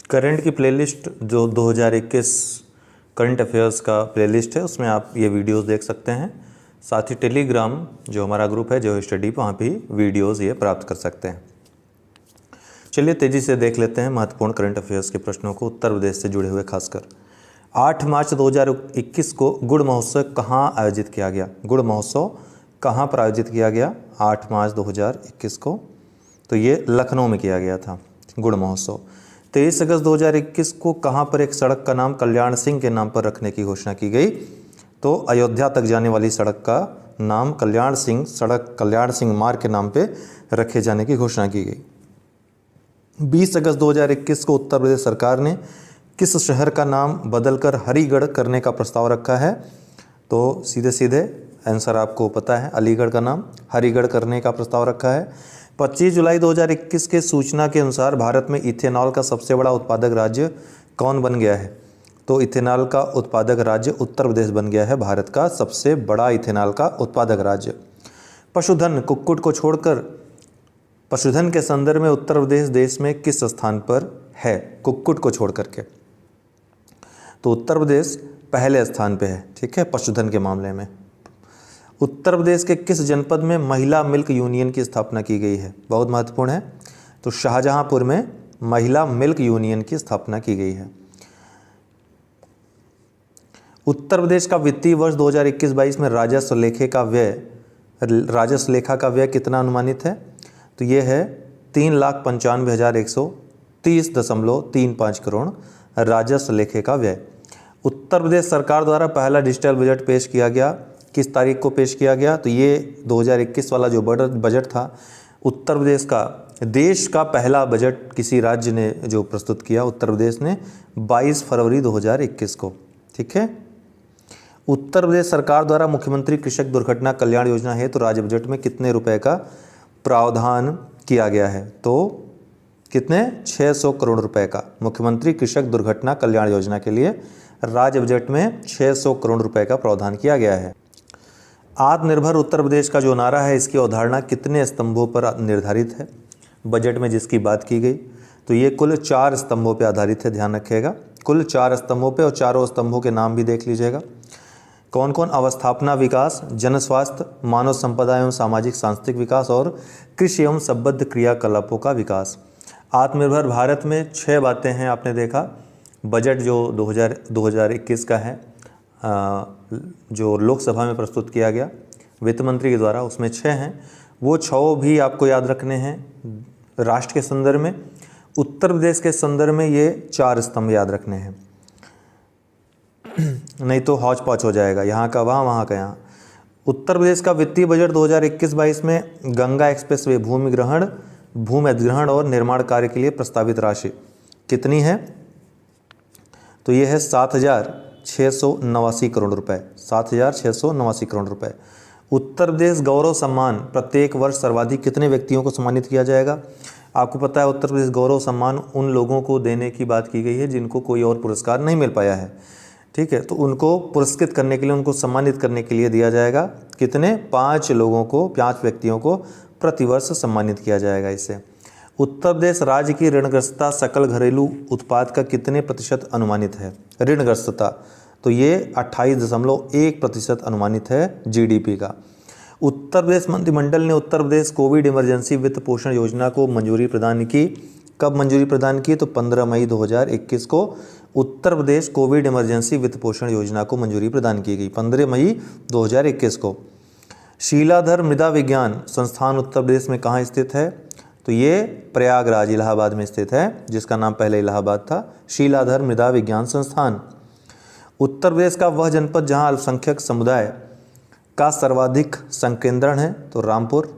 Current की playlist जो 2021 current affairs का प्लेलिस्ट है उसमें आप ये वीडियोस देख सकते हैं। साथ ही टेलीग्राम जो हमारा ग्रुप है जो स्टडी वहाँ भी वीडियोस ये प्राप्त कर सकते हैं। चलिए तेज़ी से देख लेते हैं महत्वपूर्ण करंट अफेयर्स के प्रश्नों को उत्तर प्रदेश से जुड़े हुए खासकर। 8 मार्च 2021 को गुड़ महोत्सव कहाँ आयोजित किया गया? गुड़ महोत्सव कहाँ पर आयोजित किया गया 8 मार्च 2021 को? तो ये लखनऊ में किया गया था गुड़ महोत्सव। 23 अगस्त 2021 को कहाँ पर एक सड़क का नाम कल्याण सिंह के नाम पर रखने की घोषणा की गई? तो अयोध्या तक जाने वाली सड़क का नाम कल्याण सिंह मार्ग के नाम पे रखे जाने की घोषणा की गई। 20 अगस्त 2021 को उत्तर प्रदेश सरकार ने किस शहर का नाम बदलकर हरिगढ़ करने का प्रस्ताव रखा है? तो सीधे सीधे आंसर आपको पता है, अलीगढ़ का नाम हरिगढ़ करने का प्रस्ताव रखा है। 25 जुलाई 2021 के सूचना के अनुसार भारत में इथेनॉल का सबसे बड़ा उत्पादक राज्य कौन बन गया है? तो इथेनॉल का उत्पादक राज्य उत्तर प्रदेश बन गया है भारत का सबसे बड़ा इथेनॉल का उत्पादक राज्य। पशुधन कुक्कुट को छोड़कर पशुधन के संदर्भ में उत्तर प्रदेश देश में किस स्थान पर है? कुक्कुट को छोड़ करके तो उत्तर प्रदेश पहले स्थान पे है, ठीक है, पशुधन के मामले में। उत्तर प्रदेश के किस जनपद में महिला मिल्क यूनियन की स्थापना की गई है? बहुत महत्वपूर्ण है। तो शाहजहांपुर में महिला मिल्क यूनियन की स्थापना की गई है। उत्तर प्रदेश का वित्तीय वर्ष 2021-22 में राजस्व लेखा का व्यय कितना अनुमानित है? तो ये है 3,95,130.35 करोड़ राजस्व लेखे का व्यय। उत्तर प्रदेश सरकार द्वारा पहला डिजिटल बजट पेश किया गया, किस तारीख को पेश किया गया? तो ये 2021 वाला जो बजट था उत्तर प्रदेश का, देश का पहला बजट किसी राज्य ने जो प्रस्तुत किया उत्तर प्रदेश ने 22 फरवरी 2021 को, ठीक है। उत्तर प्रदेश सरकार द्वारा मुख्यमंत्री कृषक दुर्घटना कल्याण योजना है तो राज्य बजट में कितने रुपए का प्रावधान किया गया है? तो कितने? 600 करोड़ रुपए का मुख्यमंत्री कृषक दुर्घटना कल्याण योजना के लिए राज्य बजट में 600 करोड़ रुपए का प्रावधान किया गया है। आत्मनिर्भर उत्तर प्रदेश का जो नारा है इसकी अवधारणा कितने स्तंभों पर निर्धारित है? बजट में जिसकी बात की गई तो ये कुल 4 स्तंभों पर आधारित है, ध्यान रखिएगा, कुल 4 स्तंभों पे, और चारों स्तंभों के नाम भी देख लीजिएगा। कौन कौन? अवस्थापना विकास, जन स्वास्थ्य, मानव संपदा एवं सामाजिक सांस्कृतिक विकास और कृषि एवं संबद्ध क्रियाकलापों का विकास। आत्मनिर्भर भारत में 6 बातें हैं, आपने देखा। बजट जो 2021 का है जो लोकसभा में प्रस्तुत किया गया वित्त मंत्री के द्वारा, उसमें 6 हैं, वो 6 भी आपको याद रखने हैं राष्ट्र के संदर्भ में। उत्तर प्रदेश के संदर्भ में ये 4 स्तंभ याद रखने हैं, नहीं तो हौच पौच हो जाएगा, यहाँ का वहाँ, वहाँ का यहाँ। उत्तर प्रदेश का वित्तीय बजट 2021-22 में गंगा एक्सप्रेसवे भूमि अधिग्रहण और निर्माण कार्य के लिए प्रस्तावित राशि कितनी है? तो ये है 7,689 करोड़ रुपए, 7,689 करोड़ रुपए। उत्तर प्रदेश गौरव सम्मान प्रत्येक वर्ष सर्वाधिक कितने व्यक्तियों को सम्मानित किया जाएगा? आपको पता है उत्तर प्रदेश गौरव सम्मान उन लोगों को देने की बात की गई है जिनको कोई और पुरस्कार नहीं मिल पाया है, ठीक है, तो उनको पुरस्कृत करने के लिए, उनको सम्मानित करने के लिए दिया जाएगा। कितने? 5 लोगों को, 5 व्यक्तियों को प्रतिवर्ष सम्मानित किया जाएगा इससे। उत्तर प्रदेश राज्य की ऋणग्रस्तता सकल घरेलू उत्पाद का कितने प्रतिशत अनुमानित है? ऋणग्रस्तता तो ये 28.1% अनुमानित है जीडीपी का। उत्तर प्रदेश मंत्रिमंडल ने उत्तर प्रदेश कोविड इमरजेंसी वित्त पोषण योजना को मंजूरी प्रदान की। कब मंजूरी प्रदान की? तो 15 मई 2021 को उत्तर प्रदेश कोविड इमरजेंसी वित्त पोषण योजना को मंजूरी प्रदान की गई, 15 मई 2021 को। शीलाधर मृदा विज्ञान संस्थान उत्तर प्रदेश में कहाँ स्थित है? तो ये प्रयागराज इलाहाबाद में स्थित है, जिसका नाम पहले इलाहाबाद था, शीलाधर मृदा विज्ञान संस्थान। उत्तर प्रदेश का वह जनपद जहाँ अल्पसंख्यक समुदाय का सर्वाधिक संकेंद्रण है, तो रामपुर।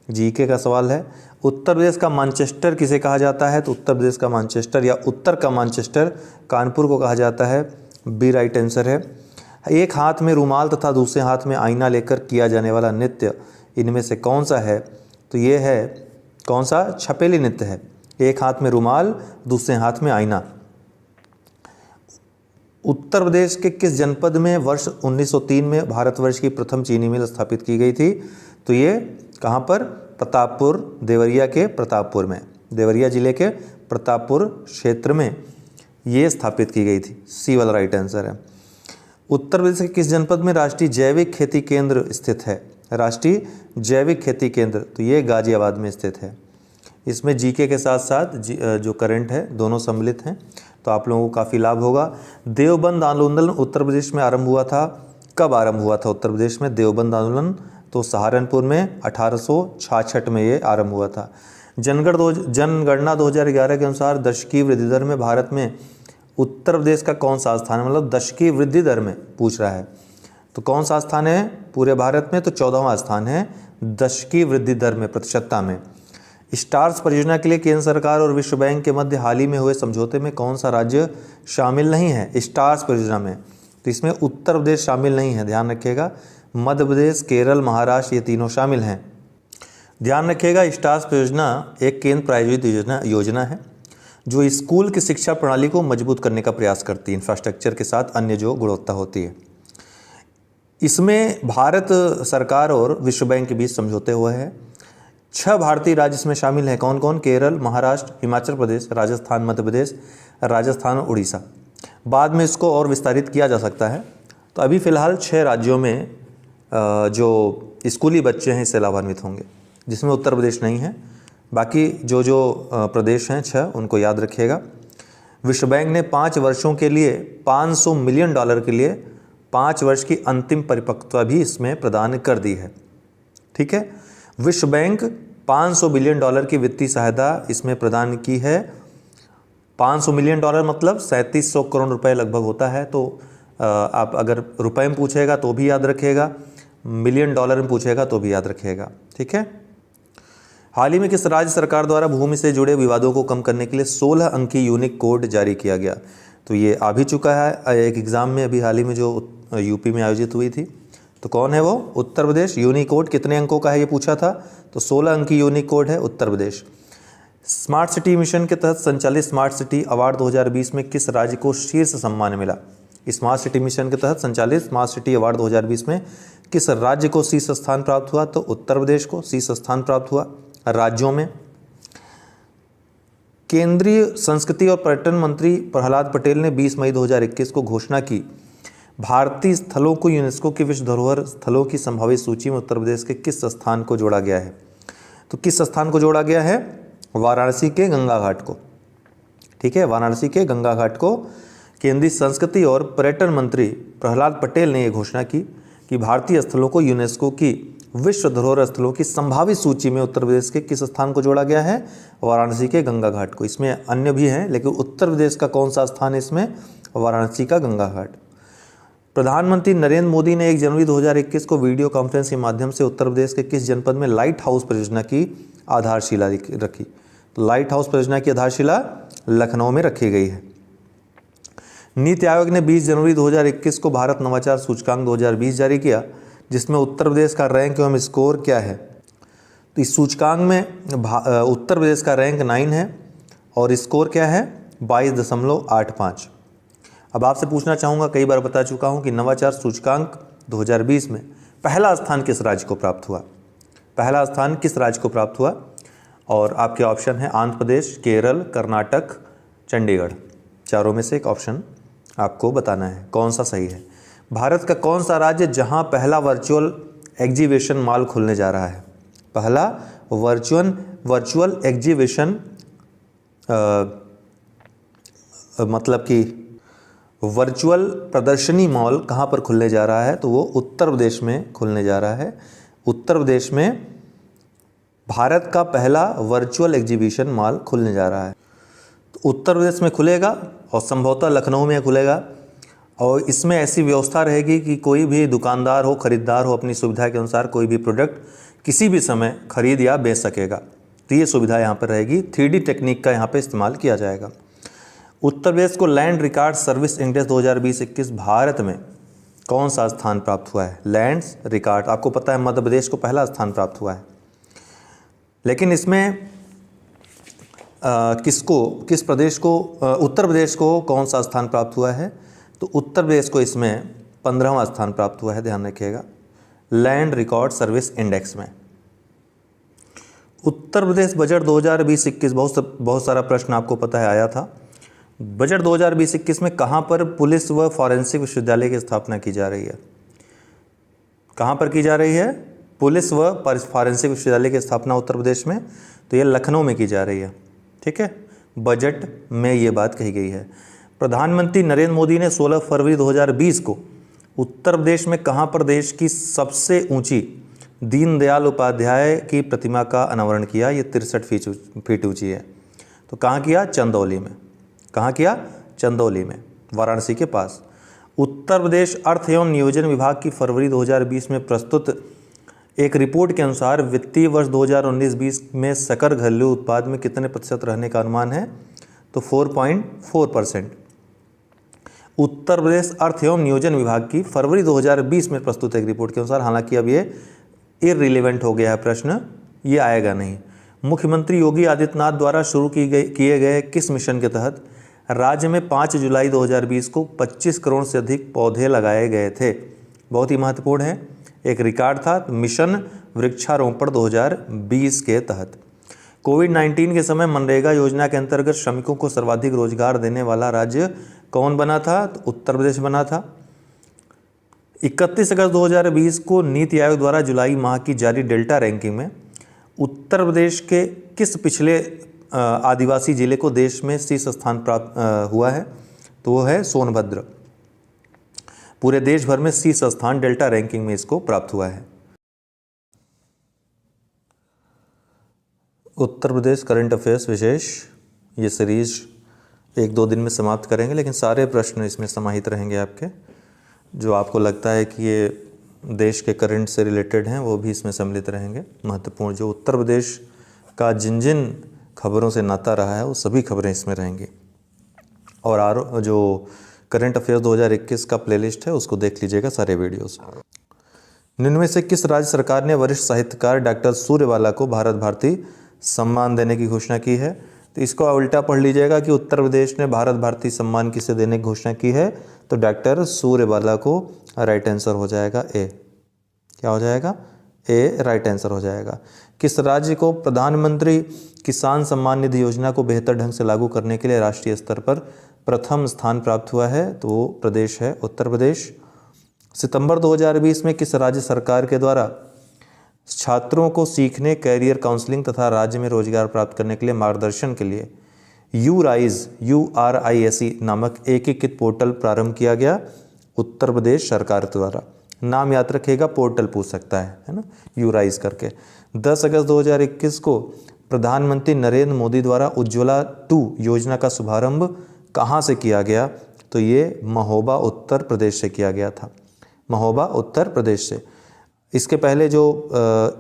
जीके का सवाल है। उत्तर प्रदेश का मैनचेस्टर किसे कहा जाता है? तो उत्तर प्रदेश का मैनचेस्टर या उत्तर का मैनचेस्टर कानपुर को कहा जाता है, बी राइट आंसर है। एक हाथ में रुमाल तथा दूसरे हाथ में आईना लेकर किया जाने वाला नृत्य इनमें से कौन सा है? तो ये है कौन सा? छपेली नृत्य है। एक हाथ में रुमाल, दूसरे हाथ में आईना। उत्तर प्रदेश के किस जनपद में वर्ष 1903 में भारतवर्ष की प्रथम चीनी मिल स्थापित की गई थी? तो ये कहाँ पर? प्रतापपुर, देवरिया के प्रतापपुर में, देवरिया जिले के प्रतापपुर क्षेत्र में ये स्थापित की गई थी। सी वाला राइट आंसर है। उत्तर प्रदेश के किस जनपद में राष्ट्रीय जैविक खेती केंद्र स्थित है? राष्ट्रीय जैविक खेती केंद्र, तो ये गाजियाबाद में स्थित है। इसमें जीके के साथ साथ जो करंट है दोनों सम्मिलित हैं, तो आप लोगों को काफ़ी लाभ होगा। देवबंद आंदोलन उत्तर प्रदेश में आरंभ हुआ था, कब आरंभ हुआ था उत्तर प्रदेश में देवबंद आंदोलन? तो सहारनपुर में 1866 में ये आरंभ हुआ था। जनगणना 2011 के अनुसार दशकीय वृद्धि दर में भारत में उत्तर प्रदेश का कौन सा स्थान है? मतलब दशकीय वृद्धि दर में पूछ रहा है, तो कौन सा स्थान है पूरे भारत में? तो 14वां स्थान है दशकीय वृद्धि दर में, प्रतिशतता में। स्टार्स परियोजना के लिए केंद्र सरकार और विश्व बैंक के मध्य हाल ही में हुए समझौते में कौन सा राज्य शामिल नहीं है स्टार्स परियोजना में? तो इसमें उत्तर प्रदेश शामिल नहीं है, ध्यान रखिएगा। मध्य प्रदेश, केरल, महाराष्ट्र ये तीनों शामिल हैं। ध्यान रखिएगा, स्टार्स परियोजना एक केंद्र प्रायोजित योजना है जो स्कूल की शिक्षा प्रणाली को मजबूत करने का प्रयास करती है, इंफ्रास्ट्रक्चर के साथ अन्य जो गुणवत्ता होती है। इसमें भारत सरकार और विश्व बैंक के बीच समझौते हुए हैं। 6 भारतीय राज्य इसमें शामिल हैं, कौन कौन? केरल, महाराष्ट्र, हिमाचल प्रदेश, राजस्थान, मध्य प्रदेश, राजस्थान, उड़ीसा। बाद में इसको और विस्तारित किया जा सकता है। तो अभी फ़िलहाल 6 राज्यों में जो स्कूली बच्चे हैं इससे लाभान्वित होंगे, जिसमें उत्तर प्रदेश नहीं है। बाकी जो प्रदेश हैं 6 उनको याद रखिएगा। विश्व बैंक ने 5 वर्षों के लिए $500 मिलियन के लिए 5 वर्ष की अंतिम परिपक्वता भी इसमें प्रदान कर दी है। ठीक है, विश्व बैंक $500 बिलियन की वित्तीय सहायता इसमें प्रदान की है। $500 मिलियन मतलब 3700 करोड़ रुपए लगभग होता है। तो आप अगर रुपए में पूछेगा तो भी याद रखिएगा, मिलियन डॉलर में पूछेगा तो भी याद रखिएगा। ठीक है, हाल ही में किस राज्य सरकार द्वारा भूमि से जुड़े विवादों को कम करने के लिए 16 अंकीय यूनिक कोड जारी किया गया? तो ये आ भी चुका है एक एग्ज़ाम में अभी हाल ही में जो यूपी में आयोजित हुई थी। तो कौन है वो? उत्तर प्रदेश। यूनिक कोड कितने अंकों का है ये पूछा था, तो 16 अंकीय यूनिक कोड है Uttar Pradesh. Smart city mission के तहत संचालित स्मार्ट सिटी अवार्ड 2020 में किस राज्य को शीर्ष सम्मान मिला? स्मार्ट सिटी मिशन के तहत संचालित स्मार्ट सिटी अवार्ड 2020 में किस राज्य को शीर्ष स्थान प्राप्त हुआ? तो उत्तर प्रदेश को शीर्ष स्थान प्राप्त हुआ राज्यों में। केंद्रीय संस्कृति और पर्यटन मंत्री प्रहलाद पटेल ने 20 मई 2021 को घोषणा की भारतीय स्थलों को यूनेस्को की विश्व धरोहर स्थलों की संभावित सूची में उत्तर प्रदेश के किस स्थान को जोड़ा गया है? तो किस स्थान को जोड़ा गया है? वाराणसी के गंगा घाट को। ठीक है, वाराणसी के गंगा घाट को केंद्रीय संस्कृति और पर्यटन मंत्री प्रहलाद पटेल ने यह घोषणा की कि भारतीय स्थलों को यूनेस्को की विश्व धरोहर स्थलों की संभावित सूची में उत्तर प्रदेश के किस स्थान को जोड़ा गया है? वाराणसी के गंगा घाट को। इसमें अन्य भी हैं, लेकिन उत्तर प्रदेश का कौन सा स्थान है इसमें? वाराणसी का गंगा घाट। प्रधानमंत्री नरेंद्र मोदी ने 1 जनवरी 2021 को वीडियो कॉन्फ्रेंस के माध्यम से उत्तर प्रदेश के किस जनपद में लाइट हाउस परियोजना की आधारशिला रखी? तो लाइट हाउस परियोजना की आधारशिला लखनऊ में रखी गई है। नीति आयोग ने 20 जनवरी 2021 को भारत नवाचार सूचकांक 2020 जारी किया, जिसमें उत्तर प्रदेश का रैंक एवं स्कोर क्या है? तो इस सूचकांक में उत्तर प्रदेश का रैंक 9 है और स्कोर क्या है? 22.85। अब आपसे पूछना चाहूँगा, कई बार बता चुका हूँ कि नवाचार सूचकांक 2020 में पहला स्थान किस राज्य को प्राप्त हुआ? पहला स्थान किस राज्य को प्राप्त हुआ? और आपके ऑप्शन है आंध्र प्रदेश, केरल, कर्नाटक, चंडीगढ़। चारों में से एक ऑप्शन आपको बताना है कौन सा सही है। भारत का कौन सा राज्य जहां पहला वर्चुअल एग्जीबिशन मॉल खुलने जा रहा है? पहला वर्चुअल एग्जीबिशन मतलब कि वर्चुअल प्रदर्शनी मॉल कहाँ पर खुलने जा रहा है? तो वो उत्तर प्रदेश में खुलने जा रहा है। उत्तर प्रदेश में भारत का पहला वर्चुअल एग्जीबिशन मॉल खुलने जा रहा है। तो उत्तर प्रदेश में खुलेगा और संभवतः लखनऊ में खुलेगा, और इसमें ऐसी व्यवस्था रहेगी कि कोई भी दुकानदार हो, खरीदार हो, अपनी सुविधा के अनुसार कोई भी प्रोडक्ट किसी भी समय खरीद या बेच सकेगा। तो ये सुविधा यहाँ पर रहेगी। 3D टेक्निक का यहाँ पर इस्तेमाल किया जाएगा। उत्तर प्रदेश को land record service index 2020-21 Bharat में कौन सा स्थान प्राप्त हुआ है? लैंड रिकॉर्ड, आपको पता है मध्य प्रदेश को पहला स्थान प्राप्त हुआ है, लेकिन इसमें किस प्रदेश को, उत्तर प्रदेश को कौन सा स्थान प्राप्त हुआ है? तो उत्तर प्रदेश को इसमें 15वां स्थान प्राप्त हुआ है, ध्यान रखिएगा, लैंड रिकॉर्ड सर्विस इंडेक्स में। उत्तर प्रदेश बजट 2020-21 बहुत सारा प्रश्न आपको पता है आया था। बजट 2020-21 में कहाँ पर पुलिस व फॉरेंसिक विश्वविद्यालय की स्थापना की जा रही है? कहाँ पर की जा रही है पुलिस व फॉरेंसिक विश्वविद्यालय की स्थापना उत्तर प्रदेश में? तो ये लखनऊ में की जा रही है। ठीक है, बजट में ये बात कही गई है। प्रधानमंत्री नरेंद्र मोदी ने 16 फरवरी 2020 को उत्तर प्रदेश में कहाँ पर देश की सबसे ऊंची दीनदयाल उपाध्याय की प्रतिमा का अनावरण किया? ये 63 फीट ऊंची है। तो कहाँ किया? चंदौली में। कहाँ किया? चंदौली में, वाराणसी के पास। उत्तर प्रदेश अर्थ एवं नियोजन विभाग की फरवरी 2020 में प्रस्तुत एक रिपोर्ट के अनुसार वित्तीय वर्ष 2019-20 में सकल घरेलू उत्पाद में कितने प्रतिशत रहने का अनुमान है? तो 4.4%। उत्तर प्रदेश अर्थ एवं नियोजन विभाग की फरवरी 2020 में प्रस्तुत एक रिपोर्ट के अनुसार, हालांकि अब ये इररिलेवेंट हो गया है प्रश्न, ये आएगा नहीं। मुख्यमंत्री योगी आदित्यनाथ द्वारा शुरू किए गए किस मिशन के तहत राज्य में 5 जुलाई 2020 को 25 करोड़ से अधिक पौधे लगाए गए थे? बहुत ही महत्वपूर्ण है, एक रिकॉर्ड था। मिशन वृक्षारोपण 2020 के तहत। कोविड-19 के समय मनरेगा योजना के अंतर्गत श्रमिकों को सर्वाधिक रोजगार देने वाला राज्य कौन बना था? तो उत्तर प्रदेश बना था। 31 अगस्त 2020 को नीति आयोग द्वारा जुलाई माह की जारी डेल्टा रैंकिंग में उत्तर प्रदेश के किस पिछले आदिवासी जिले को देश में शीर्ष स्थान प्राप्त हुआ है? तो वो है सोनभद्र। पूरे देश भर में शीर्ष स्थान डेल्टा रैंकिंग में इसको प्राप्त हुआ है। उत्तर प्रदेश करंट अफेयर्स विशेष ये सीरीज 1-2 दिन में समाप्त करेंगे, लेकिन सारे प्रश्न इसमें समाहित रहेंगे आपके। जो आपको लगता है कि ये देश के करंट से रिलेटेड हैं वो भी इसमें सम्मिलित रहेंगे। महत्वपूर्ण जो उत्तर प्रदेश का जिन जिन खबरों से नाता रहा है वो सभी खबरें इसमें रहेंगी। और जो करंट अफेयर्स 2021 का प्लेलिस्ट है उसको देख लीजिएगा सारे वीडियोस। निम्न में से किस राज्य सरकार ने वरिष्ठ साहित्यकार डॉक्टर सूर्यवाला को भारत भारती सम्मान देने की घोषणा की है? तो इसको उल्टा पढ़ लीजिएगा कि उत्तर प्रदेश ने भारत भारती सम्मान किसे देने की घोषणा की है? तो डॉक्टर सूर्यवाला को। राइट आंसर हो जाएगा ए। क्या हो जाएगा? ए राइट आंसर हो जाएगा। किस राज्य को प्रधानमंत्री किसान सम्मान निधि योजना को बेहतर ढंग से लागू करने के लिए राष्ट्रीय स्तर पर प्रथम स्थान प्राप्त हुआ है? तो वो प्रदेश है उत्तर प्रदेश। सितंबर 2020 में किस राज्य सरकार के द्वारा छात्रों को सीखने, कैरियर काउंसलिंग तथा राज्य में रोजगार प्राप्त करने के लिए मार्गदर्शन के लिए URISE नामक एकीकृत पोर्टल प्रारंभ किया गया? उत्तर प्रदेश सरकार द्वारा। नाम याद रखिएगा, पोर्टल पूछ सकता है ना, URISE करके। 10 अगस्त 2021 को प्रधानमंत्री नरेंद्र मोदी द्वारा उज्ज्वला 2 योजना का शुभारंभ कहाँ से किया गया? तो ये महोबा उत्तर प्रदेश से किया गया था। महोबा उत्तर प्रदेश से। इसके पहले जो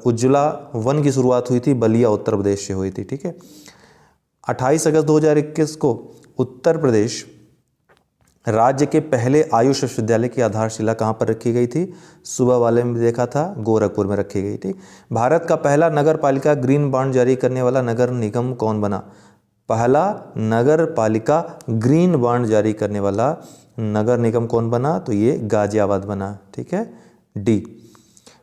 उज्ज्वला 1 की शुरुआत हुई थी बलिया उत्तर प्रदेश से हुई थी। ठीक है। 28 अगस्त 2021 को उत्तर प्रदेश राज्य के पहले आयुष विश्वविद्यालय की आधारशिला कहाँ पर रखी गई थी? सुबह वाले में देखा था, गोरखपुर में रखी गई थी। भारत का पहला नगर पालिका ग्रीन बॉन्ड जारी करने वाला नगर निगम कौन बना? पहला नगर पालिका ग्रीन बॉन्ड जारी करने वाला नगर निगम कौन बना? तो ये गाजियाबाद बना। ठीक है, डी।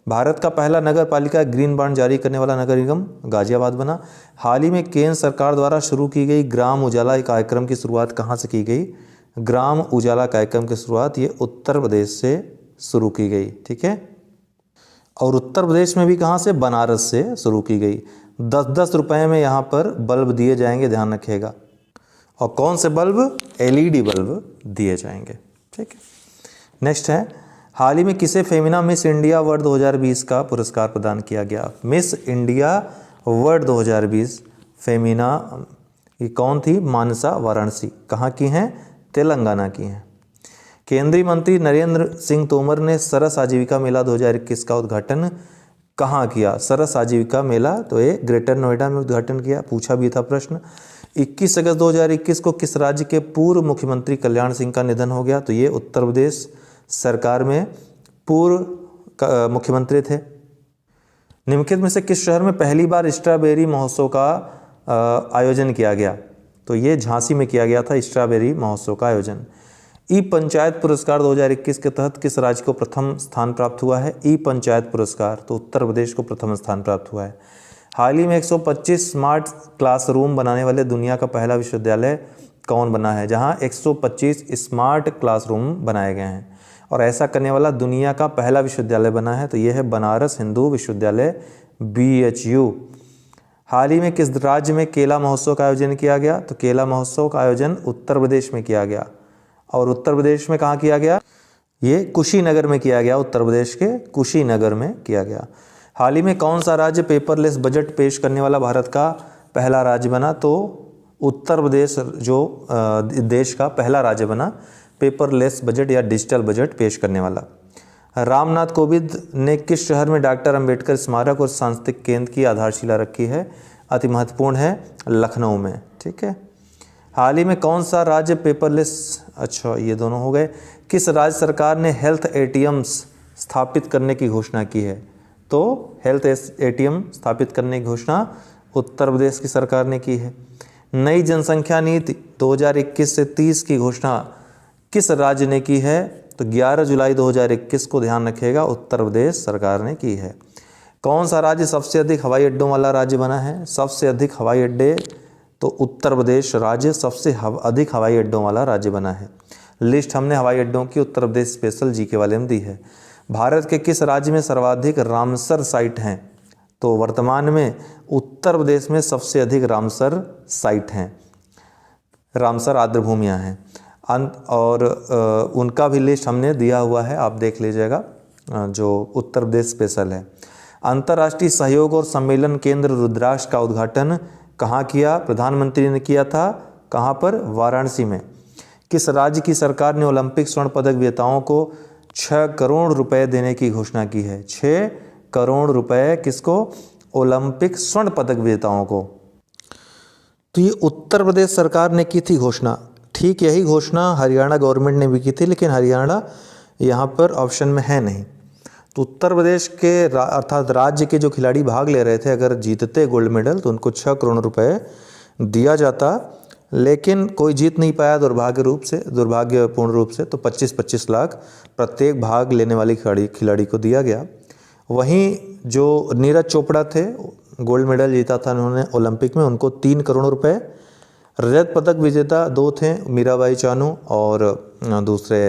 भारत का पहला नगर पालिका ग्रीन बॉन्ड जारी करने वाला नगर निगम गाजियाबाद बना। हाल ही में केंद्र सरकार द्वारा शुरू की गई ग्राम उजाला कार्यक्रम की शुरुआत कहाँ से की गई? ग्राम उजाला कार्यक्रम की शुरुआत ये उत्तर प्रदेश से शुरू की गई। ठीक है, और उत्तर प्रदेश में भी कहाँ से? बनारस से शुरू की गई। 10-10 रुपए में यहाँ पर बल्ब दिए जाएंगे, ध्यान रखिएगा। और कौन से बल्ब? LED बल्ब दिए जाएंगे। ठीक है। नेक्स्ट है, हाल ही में किसे फेमिना मिस इंडिया वर्ल्ड 2020 का पुरस्कार प्रदान किया गया? मिस इंडिया वर्ल्ड 2020 फेमिना ये कौन थी? मानसा वाराणसी। कहाँ की हैं? तेलंगाना की हैं। केंद्रीय मंत्री नरेंद्र सिंह तोमर ने सरस आजीविका मेला 2021 का उद्घाटन कहाँ किया? सरस आजीविका मेला तो ये ग्रेटर नोएडा में उद्घाटन किया, पूछा भी था प्रश्न। 21 अगस्त 2021 को किस राज्य के पूर्व मुख्यमंत्री कल्याण सिंह का निधन हो गया? तो ये उत्तर प्रदेश सरकार में पूर्व मुख्यमंत्री थे। निम्नलिखित में से किस शहर में पहली बार स्ट्रॉबेरी महोत्सव का आयोजन किया गया? तो ये झांसी में किया गया था स्ट्रॉबेरी महोत्सव का आयोजन। ई पंचायत पुरस्कार 2021 के तहत किस राज्य को प्रथम स्थान प्राप्त हुआ है? ई पंचायत पुरस्कार तो उत्तर प्रदेश को प्रथम स्थान प्राप्त हुआ है। हाल ही में 125 स्मार्ट क्लासरूम बनाने वाले दुनिया का पहला विश्वविद्यालय कौन बना है जहां 125 स्मार्ट क्लासरूम बनाए गए हैं, और ऐसा करने वाला दुनिया का पहला विश्वविद्यालय बना है, तो यह है बनारस हिंदू विश्वविद्यालय BHU। हाल ही में किस राज्य में केला महोत्सव का आयोजन किया गया? तो केला महोत्सव का आयोजन उत्तर प्रदेश में किया गया, और उत्तर प्रदेश में कहाँ किया गया? ये कुशीनगर में किया गया, उत्तर प्रदेश के कुशीनगर में किया गया। हाल ही में कौन सा राज्य पेपरलेस बजट पेश करने वाला भारत का पहला राज्य बना? तो उत्तर प्रदेश जो देश का पहला राज्य बना पेपरलेस बजट या डिजिटल बजट पेश करने वाला। रामनाथ कोविंद ने किस शहर में डॉक्टर अंबेडकर स्मारक और सांस्कृतिक केंद्र की आधारशिला रखी है? अति महत्वपूर्ण है, लखनऊ में। ठीक है। हाल ही में कौन सा राज्य पेपरलेस, अच्छा ये दोनों हो गए। किस राज्य सरकार ने हेल्थ ATMs स्थापित करने की घोषणा की है? तो हेल्थ ATM स्थापित करने की घोषणा उत्तर प्रदेश की सरकार ने की है। नई जनसंख्या नीति 2021 से 30 की घोषणा किस राज्य ने की है? तो 11 जुलाई 2021 को ध्यान रखिएगा, उत्तर प्रदेश सरकार ने की है। कौन सा राज्य सबसे अधिक हवाई अड्डों वाला राज्य बना है? सबसे अधिक हवाई अड्डे, तो उत्तर प्रदेश राज्य सबसे अधिक हवाई अड्डों वाला राज्य बना है। लिस्ट हमने हवाई अड्डों की उत्तर प्रदेश स्पेशल GK वाले में दी है। भारत के किस राज्य में सर्वाधिक रामसर साइट हैं? तो वर्तमान में उत्तर प्रदेश में सबसे अधिक रामसर साइट हैं, रामसर आर्द्रभूमियाँ हैं। और उनका भी लिस्ट हमने दिया हुआ है, आप देख लीजिएगा, जो उत्तर प्रदेश स्पेशल है। अंतर्राष्ट्रीय सहयोग और सम्मेलन केंद्र रुद्राक्ष का उद्घाटन कहाँ किया? प्रधानमंत्री ने किया था। कहाँ पर? वाराणसी में। किस राज्य की सरकार ने ओलंपिक स्वर्ण पदक विजेताओं को 6 करोड़ रुपए देने की घोषणा की है? 6 करोड़ रुपए किसको? ओलंपिक स्वर्ण पदक विजेताओं को। तो ये उत्तर प्रदेश सरकार ने की थी घोषणा। ठीक यही घोषणा हरियाणा गवर्नमेंट ने भी की थी, लेकिन हरियाणा यहाँ पर ऑप्शन में है नहीं। तो उत्तर प्रदेश के अर्थात राज्य के जो खिलाड़ी भाग ले रहे थे, अगर जीतते गोल्ड मेडल तो उनको 6 करोड़ रुपए दिया जाता, लेकिन कोई जीत नहीं पाया दुर्भाग्यपूर्ण रूप से। तो 25-25 लाख प्रत्येक भाग लेने वाली खिलाड़ी को दिया गया। वहीं जो नीरज चोपड़ा थे, गोल्ड मेडल जीता था उन्होंने ओलंपिक में, उनको 3 करोड़ रुपए। रजत पदक विजेता 2 थे, मीराबाई चानू और दूसरे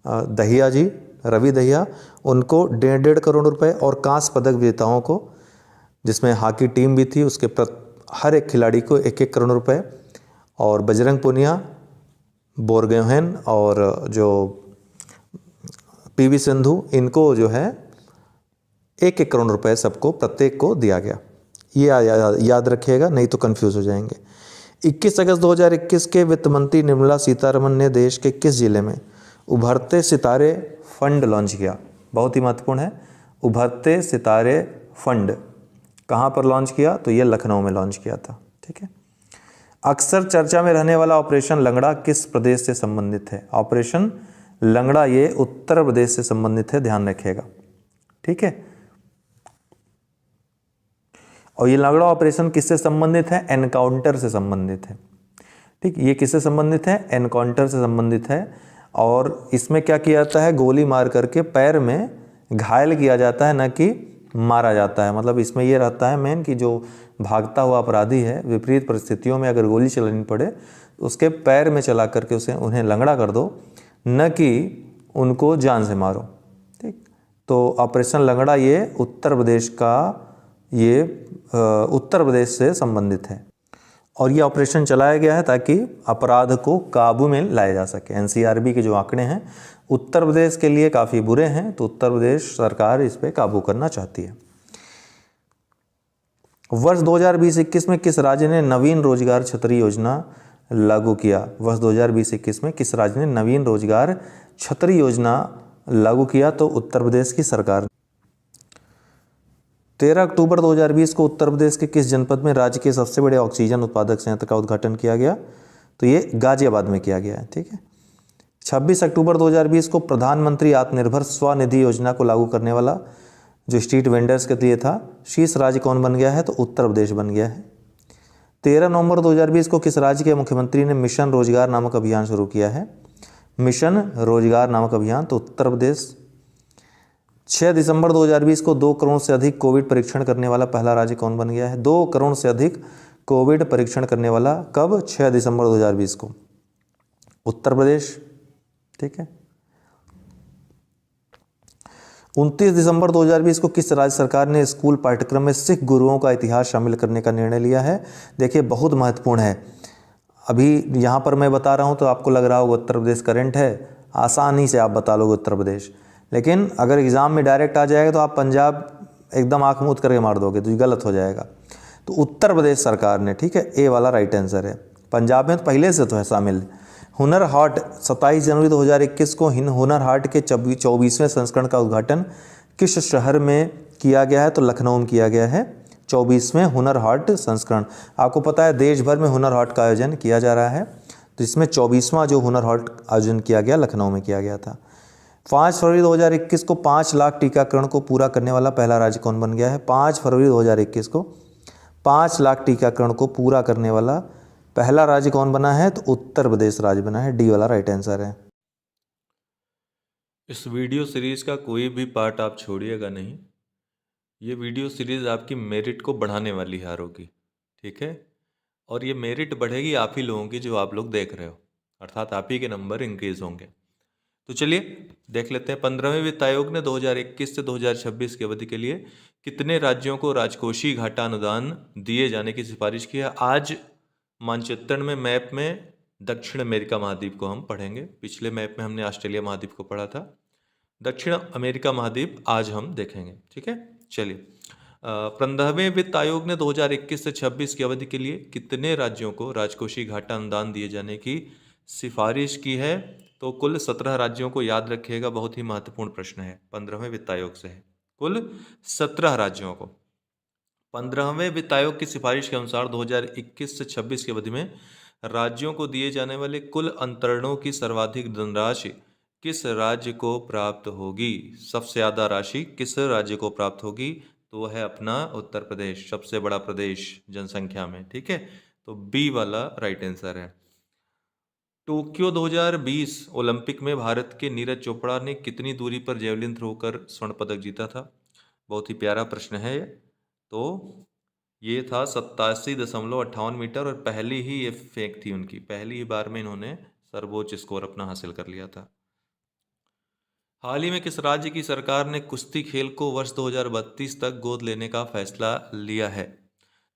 दहिया जी, रवि दहिया, उनको 1.5 करोड़ रुपए। और कांस्य पदक विजेताओं को, जिसमें हॉकी टीम भी थी, उसके हर एक खिलाड़ी को 1-1 करोड़ रुपए। और बजरंग पुनिया, बोरगोहेन और जो PV सिंधु, इनको जो है 1-1 करोड़ रुपए सबको प्रत्येक को दिया गया। ये याद रखिएगा, नहीं तो कंफ्यूज हो जाएंगे। 21 अगस्त 2021 के वित्त मंत्री निर्मला सीतारमण ने देश के किस जिले में उभरते सितारे फंड लॉन्च किया? बहुत ही महत्वपूर्ण है। उभरते सितारे फंड कहाँ पर लॉन्च किया? तो ये लखनऊ में लॉन्च किया था। ठीक है। अक्सर चर्चा में रहने वाला ऑपरेशन लंगड़ा किस प्रदेश से संबंधित है? ऑपरेशन लंगड़ा ये उत्तर प्रदेश से संबंधित है, ध्यान रखिएगा। ठीक है। और ये लंगड़ा ऑपरेशन किससे संबंधित है? एनकाउंटर से संबंधित है। ठीक, ये किससे संबंधित है? एनकाउंटर से संबंधित है। और इसमें क्या किया जाता है? गोली मार करके पैर में घायल किया जाता है, न कि मारा जाता है। मतलब इसमें ये रहता है मेन कि जो भागता हुआ अपराधी है, विपरीत परिस्थितियों में अगर गोली चलानी पड़े तो उसके पैर में चला करके उन्हें लंगड़ा कर दो, न कि उनको जान से मारो। ठीक, तो ऑपरेशन लंगड़ा ये उत्तर प्रदेश से संबंधित है। और ये ऑपरेशन चलाया गया है ताकि अपराध को काबू में लाया जा सके। NCRB के जो आंकड़े हैं उत्तर प्रदेश के लिए काफ़ी बुरे हैं, तो उत्तर प्रदेश सरकार इस पे काबू करना चाहती है। वर्ष 2020-21 में किस राज्य ने नवीन रोजगार छतरी योजना लागू किया? वर्ष 2020-21 में किस राज्य ने नवीन रोजगार छतरी योजना लागू किया? तो उत्तर प्रदेश की सरकार। 13 अक्टूबर 2020 को उत्तर प्रदेश के किस जनपद में राज्य के सबसे बड़े ऑक्सीजन उत्पादक संयंत्र का उद्घाटन किया गया? तो ये गाजियाबाद में किया गया है। ठीक है। 26 अक्टूबर 2020 को प्रधानमंत्री आत्मनिर्भर स्वनिधि योजना को लागू करने वाला जो स्ट्रीट वेंडर्स के लिए था, शीर्ष राज्य कौन बन गया है? तो उत्तर प्रदेश बन गया है। 13 नवंबर 2020 को किस राज्य के मुख्यमंत्री ने मिशन रोजगार नामक अभियान शुरू किया है? मिशन रोजगार नामक अभियान, तो उत्तर प्रदेश। 6 दिसंबर 2020 को 2 करोड़ से अधिक कोविड परीक्षण करने वाला पहला राज्य कौन बन गया है? 2 करोड़ से अधिक कोविड परीक्षण करने वाला, कब? 6 दिसंबर 2020 को। उत्तर प्रदेश। ठीक है। 29 दिसंबर 2020 को किस राज्य सरकार ने स्कूल पाठ्यक्रम में सिख गुरुओं का इतिहास शामिल करने का निर्णय लिया है? देखिए बहुत महत्वपूर्ण है। अभी यहाँ पर मैं बता रहा हूँ तो आपको लग रहा होगा उत्तर प्रदेश करंट है, आसानी से आप बता लोगे उत्तर प्रदेश, लेकिन अगर एग्ज़ाम में डायरेक्ट आ जाएगा तो आप पंजाब एकदम आँख मूंद करके मार दोगे, तो ये गलत हो जाएगा। तो उत्तर प्रदेश सरकार ने, ठीक है, ए वाला राइट आंसर है। पंजाब में तो पहले से तो है शामिल। हुनर हाट 27 जनवरी 2021 को हुनर हाट के 24वें संस्करण का उद्घाटन किस शहर में किया गया है? तो लखनऊ में किया गया है 24वें हुनर हाट संस्करण। आपको पता है देश भर में हुनर हाट का आयोजन किया जा रहा है, तो इसमें 24वां जो हुनर हाट आयोजन किया गया लखनऊ में किया गया था। 5 फरवरी 2021 को 5 लाख टीकाकरण को पूरा करने वाला पहला राज्य कौन बन गया है? 5 फरवरी 2021 को 5 लाख टीकाकरण को पूरा करने वाला पहला राज्य कौन बना है? तो उत्तर प्रदेश राज्य बना है। डी वाला राइट आंसर है। इस वीडियो सीरीज का कोई भी पार्ट आप छोड़िएगा नहीं। ये वीडियो सीरीज आपकी मेरिट को बढ़ाने वाली है आरोगी, ठीक है। और ये मेरिट बढ़ेगी आप ही लोगों की जो आप लोग देख रहे हो, अर्थात आप ही के नंबर इंक्रीज होंगे। तो चलिए देख लेते हैं। 15वें वित्त आयोग ने 2021 से 2026 की अवधि के लिए कितने राज्यों को राजकोषीय घाटा अनुदान दिए जाने की सिफारिश की है? आज मानचित्रण में मैप में दक्षिण अमेरिका महाद्वीप को हम पढ़ेंगे। पिछले मैप में हमने ऑस्ट्रेलिया महाद्वीप को पढ़ा था। दक्षिण अमेरिका महाद्वीप आज हम देखेंगे, ठीक है। चलिए 15वें वित्त आयोग ने 2021 से 26 की अवधि के लिए कितने राज्यों को राजकोषीय घाटा अनुदान दिए जाने की सिफारिश की है? तो कुल 17 राज्यों को याद रखिएगा, बहुत ही महत्वपूर्ण प्रश्न है, 15वें वित्त आयोग से है। कुल 17 राज्यों को 15वें वित्त आयोग की सिफारिश के अनुसार 2021 से 26 की अवधि में राज्यों को दिए जाने वाले कुल अंतरणों की सर्वाधिक धनराशि किस राज्य को प्राप्त होगी? सबसे ज़्यादा राशि किस राज्य को प्राप्त होगी? तो वह है अपना उत्तर प्रदेश, सबसे बड़ा प्रदेश जनसंख्या में, ठीक है। तो बी वाला राइट आंसर है। टोक्यो 2020 ओलंपिक में भारत के नीरज चोपड़ा ने कितनी दूरी पर जेवलिन थ्रो कर स्वर्ण पदक जीता था? बहुत ही प्यारा प्रश्न है। तो ये था 87.58 मीटर, और पहली ही ये फेंक थी उनकी, पहली ही बार में इन्होंने सर्वोच्च स्कोर अपना हासिल कर लिया था। हाल ही में किस राज्य की सरकार ने कुश्ती खेल को वर्ष 2032 तक गोद लेने का फैसला लिया है?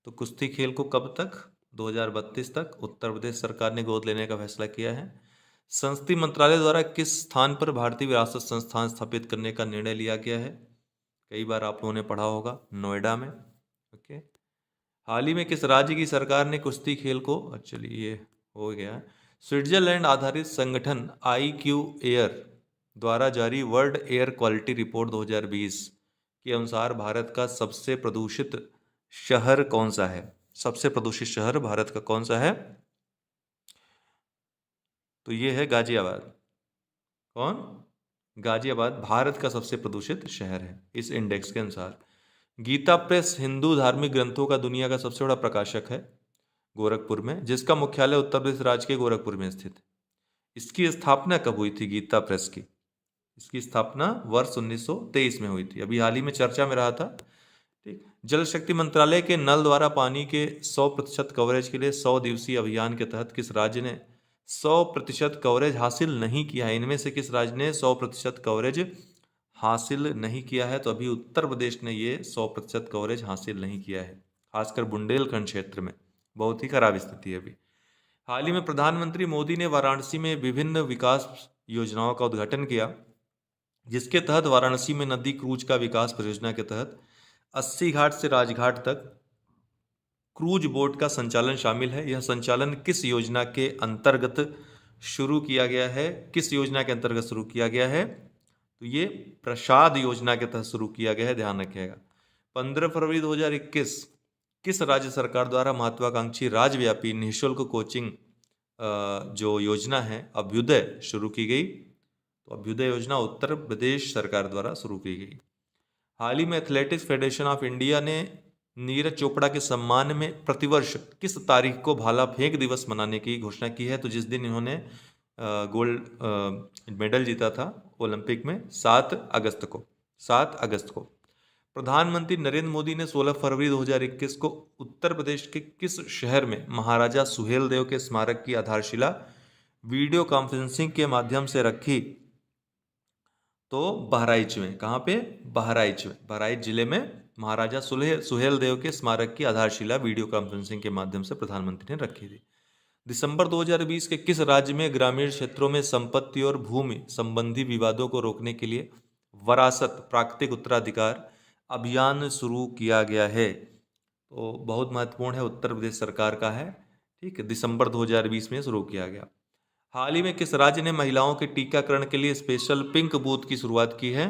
तो कुश्ती खेल को कब तक? 2032 तक उत्तर प्रदेश सरकार ने गोद लेने का फैसला किया है। संस्कृति मंत्रालय द्वारा किस स्थान पर भारतीय विरासत संस्थान स्थापित करने का निर्णय लिया गया है? कई बार आप लोगों ने पढ़ा होगा, नोएडा में। ओके। हाल ही में किस राज्य की सरकार ने कुश्ती खेल को, चलिए ये हो गया। स्विट्जरलैंड आधारित संगठन IQ एयर द्वारा जारी वर्ल्ड एयर क्वालिटी रिपोर्ट 2020 के अनुसार भारत का सबसे प्रदूषित शहर कौन सा है? सबसे प्रदूषित शहर भारत का कौन सा है? तो ये है गाजियाबाद। कौन? गाजियाबाद भारत का सबसे प्रदूषित शहर है इस इंडेक्स के अनुसार। गीता प्रेस हिंदू धार्मिक ग्रंथों का दुनिया का सबसे बड़ा प्रकाशक है गोरखपुर में, जिसका मुख्यालय उत्तर प्रदेश राज्य के गोरखपुर में स्थित है। इसकी स्थापना कब हुई थी गीता प्रेस की? इसकी स्थापना वर्ष 1923 में हुई थी, अभी हाल ही में चर्चा में रहा था, ठीक। जल शक्ति मंत्रालय के नल द्वारा पानी के 100% कवरेज के लिए 100 दिवसीय अभियान के तहत किस राज्य ने 100% कवरेज हासिल नहीं किया है? इनमें से किस राज्य ने 100% कवरेज हासिल नहीं किया है? तो अभी उत्तर प्रदेश ने ये 100% कवरेज हासिल नहीं किया है, खासकर बुंदेलखंड क्षेत्र में बहुत ही खराब स्थिति है अभी। हाल ही में प्रधानमंत्री मोदी ने वाराणसी में विभिन्न विकास योजनाओं का उद्घाटन किया, जिसके तहत वाराणसी में नदी क्रूज का विकास परियोजना के तहत 80 घाट से राजघाट तक क्रूज बोट का संचालन शामिल है। यह संचालन किस योजना के अंतर्गत शुरू किया गया है? किस योजना के अंतर्गत शुरू किया गया है? तो ये प्रसाद योजना के तहत शुरू किया गया है, ध्यान रखिएगा। 15 फरवरी 2021 किस राज्य सरकार द्वारा महत्वाकांक्षी राज्यव्यापी निःशुल्क कोचिंग जो योजना है अभ्युदय शुरू की गई? तो अभ्युदय योजना उत्तर प्रदेश सरकार द्वारा शुरू की गई। हाल ही में एथलेटिक्स फेडरेशन ऑफ इंडिया ने नीरज चोपड़ा के सम्मान में प्रतिवर्ष किस तारीख को भाला फेंक दिवस मनाने की घोषणा की है? तो जिस दिन इन्होंने गोल्ड मेडल जीता था ओलंपिक में, 7 अगस्त को। प्रधानमंत्री नरेंद्र मोदी ने 16 फरवरी 2021 को उत्तर प्रदेश के किस शहर में महाराजा सुहेलदेव के स्मारक की आधारशिला वीडियो कॉन्फ्रेंसिंग के माध्यम से रखी तो बहराइच में, कहाँ पे? बहराइच में, बहराइच जिले में महाराजा सुहेल देव के स्मारक की आधारशिला वीडियो कॉन्फ्रेंसिंग के माध्यम से प्रधानमंत्री ने रखी थी। दिसंबर 2020 के किस राज्य में ग्रामीण क्षेत्रों में संपत्ति और भूमि संबंधी विवादों को रोकने के लिए वरासत प्राकृतिक उत्तराधिकार अभियान शुरू किया गया है? तो बहुत महत्वपूर्ण है, उत्तर प्रदेश सरकार का है। ठीक है, दिसंबर 2020 में शुरू किया गया। हाल ही में किस राज्य ने महिलाओं के टीकाकरण के लिए स्पेशल पिंक बूथ की शुरुआत की है?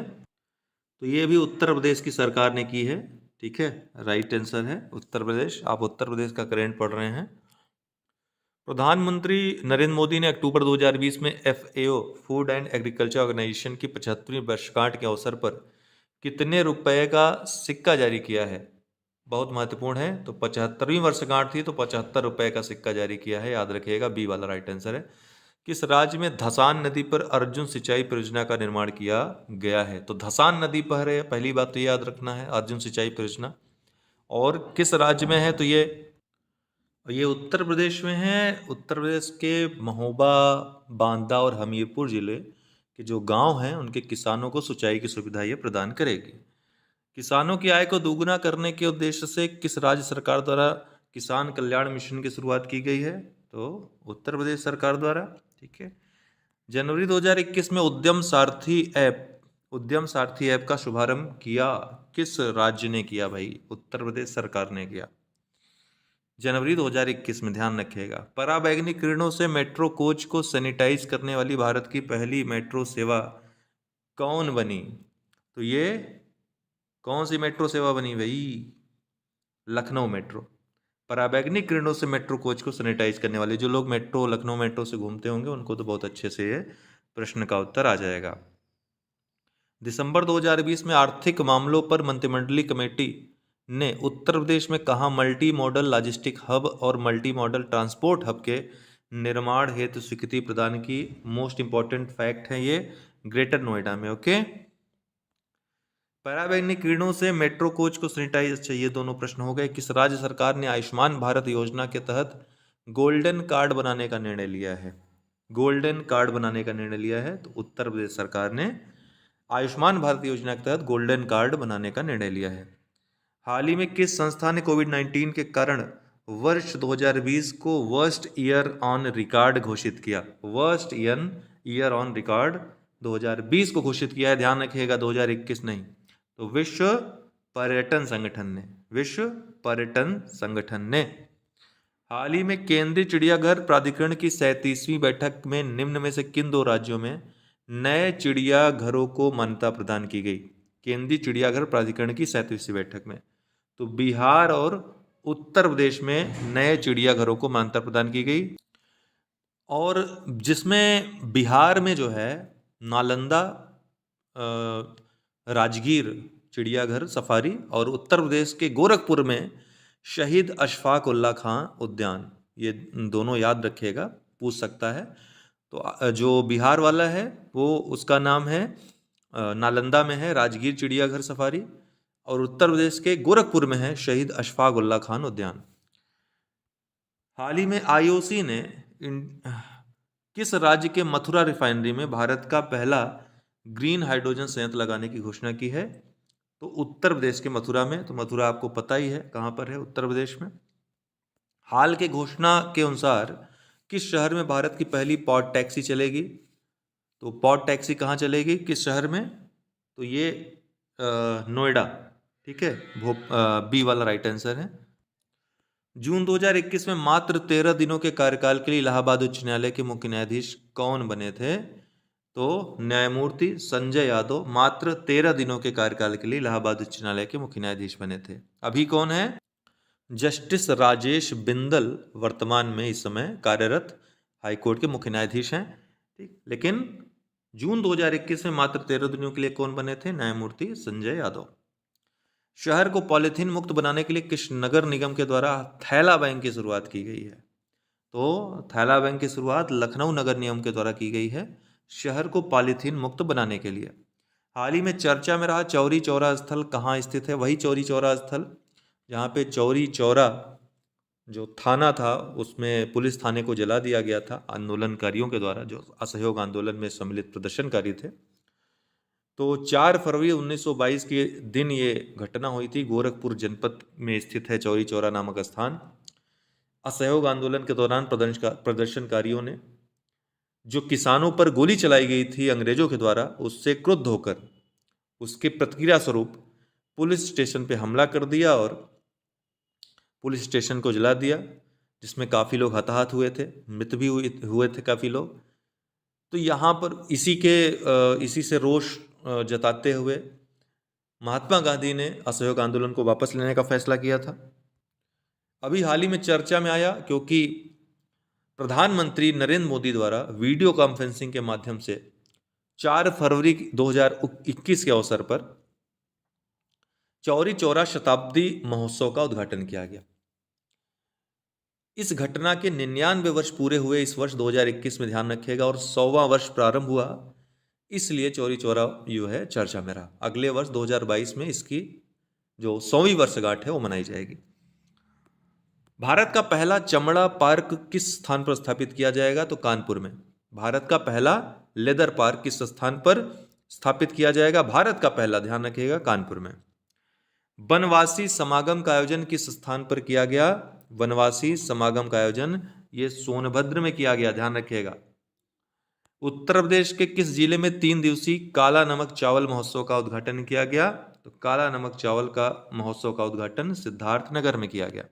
तो ये भी उत्तर प्रदेश की सरकार ने की है। ठीक है, राइट आंसर है उत्तर प्रदेश। आप उत्तर प्रदेश का करंट पढ़ रहे हैं। प्रधानमंत्री नरेंद्र मोदी ने अक्टूबर 2020 में FAO food and agriculture organization की 75वीं वर्षगांठ के अवसर पर कितने रुपए का सिक्का जारी किया है? बहुत महत्वपूर्ण है। तो 75वीं वर्षगांठ थी तो 75 रुपए का सिक्का जारी किया है, याद रखिएगा, बी वाला राइट आंसर है। किस राज्य में धसान नदी पर अर्जुन सिंचाई परियोजना का निर्माण किया गया है? तो धसान नदी पर है, पहली बात तो याद रखना है, अर्जुन सिंचाई परियोजना। और किस राज्य में है? तो ये उत्तर प्रदेश में है। उत्तर प्रदेश के महोबा, बांदा और हमीरपुर जिले के जो गांव हैं उनके किसानों को सिंचाई की सुविधा ये प्रदान करेगी। किसानों की आय को दोगुना करने के उद्देश्य से किस राज्य सरकार द्वारा किसान कल्याण मिशन की शुरुआत की गई है? तो उत्तर प्रदेश सरकार द्वारा। ठीक है, जनवरी 2021 में उद्यम सारथी ऐप का शुभारंभ किया किस राज्य ने किया? भाई उत्तर प्रदेश सरकार ने किया, जनवरी 2021 में, ध्यान रखिएगा। पराबैंगनी किरणों से मेट्रो कोच को सैनिटाइज करने वाली भारत की पहली मेट्रो सेवा कौन बनी? तो ये कौन सी मेट्रो सेवा बनी भाई? लखनऊ मेट्रो। पराबैंगनी किरणों से मेट्रो कोच को सैनिटाइज करने वाले, जो लोग लखनऊ मेट्रो से घूमते होंगे उनको तो बहुत अच्छे से ये प्रश्न का उत्तर आ जाएगा। दिसंबर 2020 में आर्थिक मामलों पर मंत्रिमंडलीय कमेटी ने उत्तर प्रदेश में कहाँ मल्टी मॉडल लॉजिस्टिक हब और मल्टी मॉडल ट्रांसपोर्ट हब के निर्माण हेतु स्वीकृति प्रदान की? मोस्ट इंपॉर्टेंट फैक्ट है ये, ग्रेटर नोएडा में। ओके, पराबैंगनी किरणों से मेट्रो कोच को सैनिटाइज, अच्छा ये दोनों प्रश्न हो गए। किस राज्य सरकार ने आयुष्मान भारत योजना के तहत गोल्डन कार्ड बनाने का निर्णय लिया है? गोल्डन कार्ड बनाने का निर्णय लिया है, तो उत्तर प्रदेश सरकार ने आयुष्मान भारत योजना के तहत गोल्डन कार्ड बनाने का निर्णय लिया है। हाल ही में किस संस्था ने कोविड-19 के कारण वर्ष 2020 को वर्स्ट ईयर ऑन रिकॉर्ड घोषित किया? वर्स्ट ईयर ऑन रिकॉर्ड 2020 को घोषित किया है, ध्यान रखिएगा, 2021 नहीं। तो विश्व पर्यटन संगठन ने हाल ही में केंद्रीय चिड़ियाघर प्राधिकरण की 37वीं बैठक में निम्न में से किन दो राज्यों में नए चिड़ियाघरों को मान्यता प्रदान की गई? केंद्रीय चिड़ियाघर प्राधिकरण की 37वीं बैठक में, तो बिहार और उत्तर प्रदेश में नए चिड़ियाघरों को मान्यता प्रदान की गई। और जिसमें बिहार में जो है नालंदा राजगीर चिड़ियाघर सफारी, और उत्तर प्रदेश के गोरखपुर में शहीद अशफाक उल्लाह खां उद्यान, ये दोनों याद रखिएगा, पूछ सकता है। तो जो बिहार वाला है वो उसका नाम है नालंदा में है राजगीर चिड़ियाघर सफारी, और उत्तर प्रदेश के गोरखपुर में है शहीद अशफाक उल्लाह खान उद्यान। हाल ही में IOC ने किस राज्य के मथुरा रिफाइनरी में भारत का पहला ग्रीन हाइड्रोजन संयंत्र लगाने की घोषणा की है? तो उत्तर प्रदेश के मथुरा में। तो मथुरा आपको पता ही है कहाँ पर है, उत्तर प्रदेश में। हाल के घोषणा के अनुसार किस शहर में भारत की पहली पॉड टैक्सी चलेगी? तो पॉड टैक्सी कहाँ चलेगी, किस शहर में? तो ये नोएडा। ठीक है, बी वाला राइट आंसर है। जून 2021 में मात्र 13 दिनों के कार्यकाल के लिए इलाहाबाद उच्च न्यायालय के मुख्य न्यायाधीश कौन बने थे? तो न्यायमूर्ति संजय यादव मात्र 13 दिनों के कार्यकाल के लिए इलाहाबाद उच्च न्यायालय के मुख्य न्यायाधीश बने थे। अभी कौन है? जस्टिस राजेश बिंदल वर्तमान में इस समय कार्यरत हाईकोर्ट के मुख्य न्यायाधीश हैं। ठीक, लेकिन जून 2021 में मात्र 13 दिनों के लिए कौन बने थे? न्यायमूर्ति संजय यादव। शहर को पॉलीथीन मुक्त बनाने के लिए किस नगर निगम के द्वारा थैला बैंक की शुरुआत की गई है? तो थैला बैंक की शुरुआत लखनऊ नगर निगम के द्वारा की गई है, शहर को पॉलीथीन मुक्त बनाने के लिए। हाल ही में चर्चा में रहा चौरी चौरा स्थल कहाँ स्थित है? वही चौरी चौरा स्थल जहाँ पे चौरी चौरा जो थाना था उसमें पुलिस थाने को जला दिया गया था आंदोलनकारियों के द्वारा, जो असहयोग आंदोलन में सम्मिलित प्रदर्शनकारी थे। तो 4 फरवरी 1922 के दिन ये घटना हुई थी। गोरखपुर जनपद में स्थित है चौरी चौरा नामक स्थान। असहयोग आंदोलन के दौरान प्रदर्शनकारियों ने जो किसानों पर गोली चलाई गई थी अंग्रेजों के द्वारा, उससे क्रुद्ध होकर उसके प्रतिक्रिया स्वरूप पुलिस स्टेशन पे हमला कर दिया और पुलिस स्टेशन को जला दिया, जिसमें काफ़ी लोग हताहत हुए थे, मृत भी हुए थे काफ़ी लोग। तो यहाँ पर इसी से रोष जताते हुए महात्मा गांधी ने असहयोग आंदोलन को वापस लेने का फैसला किया था। अभी हाल ही में चर्चा में आया क्योंकि प्रधानमंत्री नरेंद्र मोदी द्वारा वीडियो कॉन्फ्रेंसिंग के माध्यम से 4 फरवरी 2021 के अवसर पर चौरी चौरा शताब्दी महोत्सव का उद्घाटन किया गया। इस घटना के 99 वर्ष पूरे हुए इस वर्ष 2021 में, ध्यान रखिएगा, और 100वां वर्ष प्रारंभ हुआ, इसलिए चौरी चौरा जो है चर्चा में रहा। अगले वर्ष 2022 में इसकी जो 100वीं वर्षगांठ है वो मनाई जाएगी। भारत का पहला चमड़ा पार्क किस स्थान पर स्थापित किया जाएगा? तो कानपुर में। भारत का पहला लेदर पार्क किस स्थान पर स्थापित किया जाएगा? भारत का पहला, ध्यान रखिएगा, कानपुर में। वनवासी समागम का आयोजन किस स्थान पर किया गया? वनवासी समागम का आयोजन ये सोनभद्र में किया गया, ध्यान रखिएगा। उत्तर प्रदेश के किस जिले में 3 दिवसीय काला नमक चावल महोत्सव का उद्घाटन किया गया? तो काला नमक चावल का महोत्सव का उद्घाटन सिद्धार्थनगर में किया गया।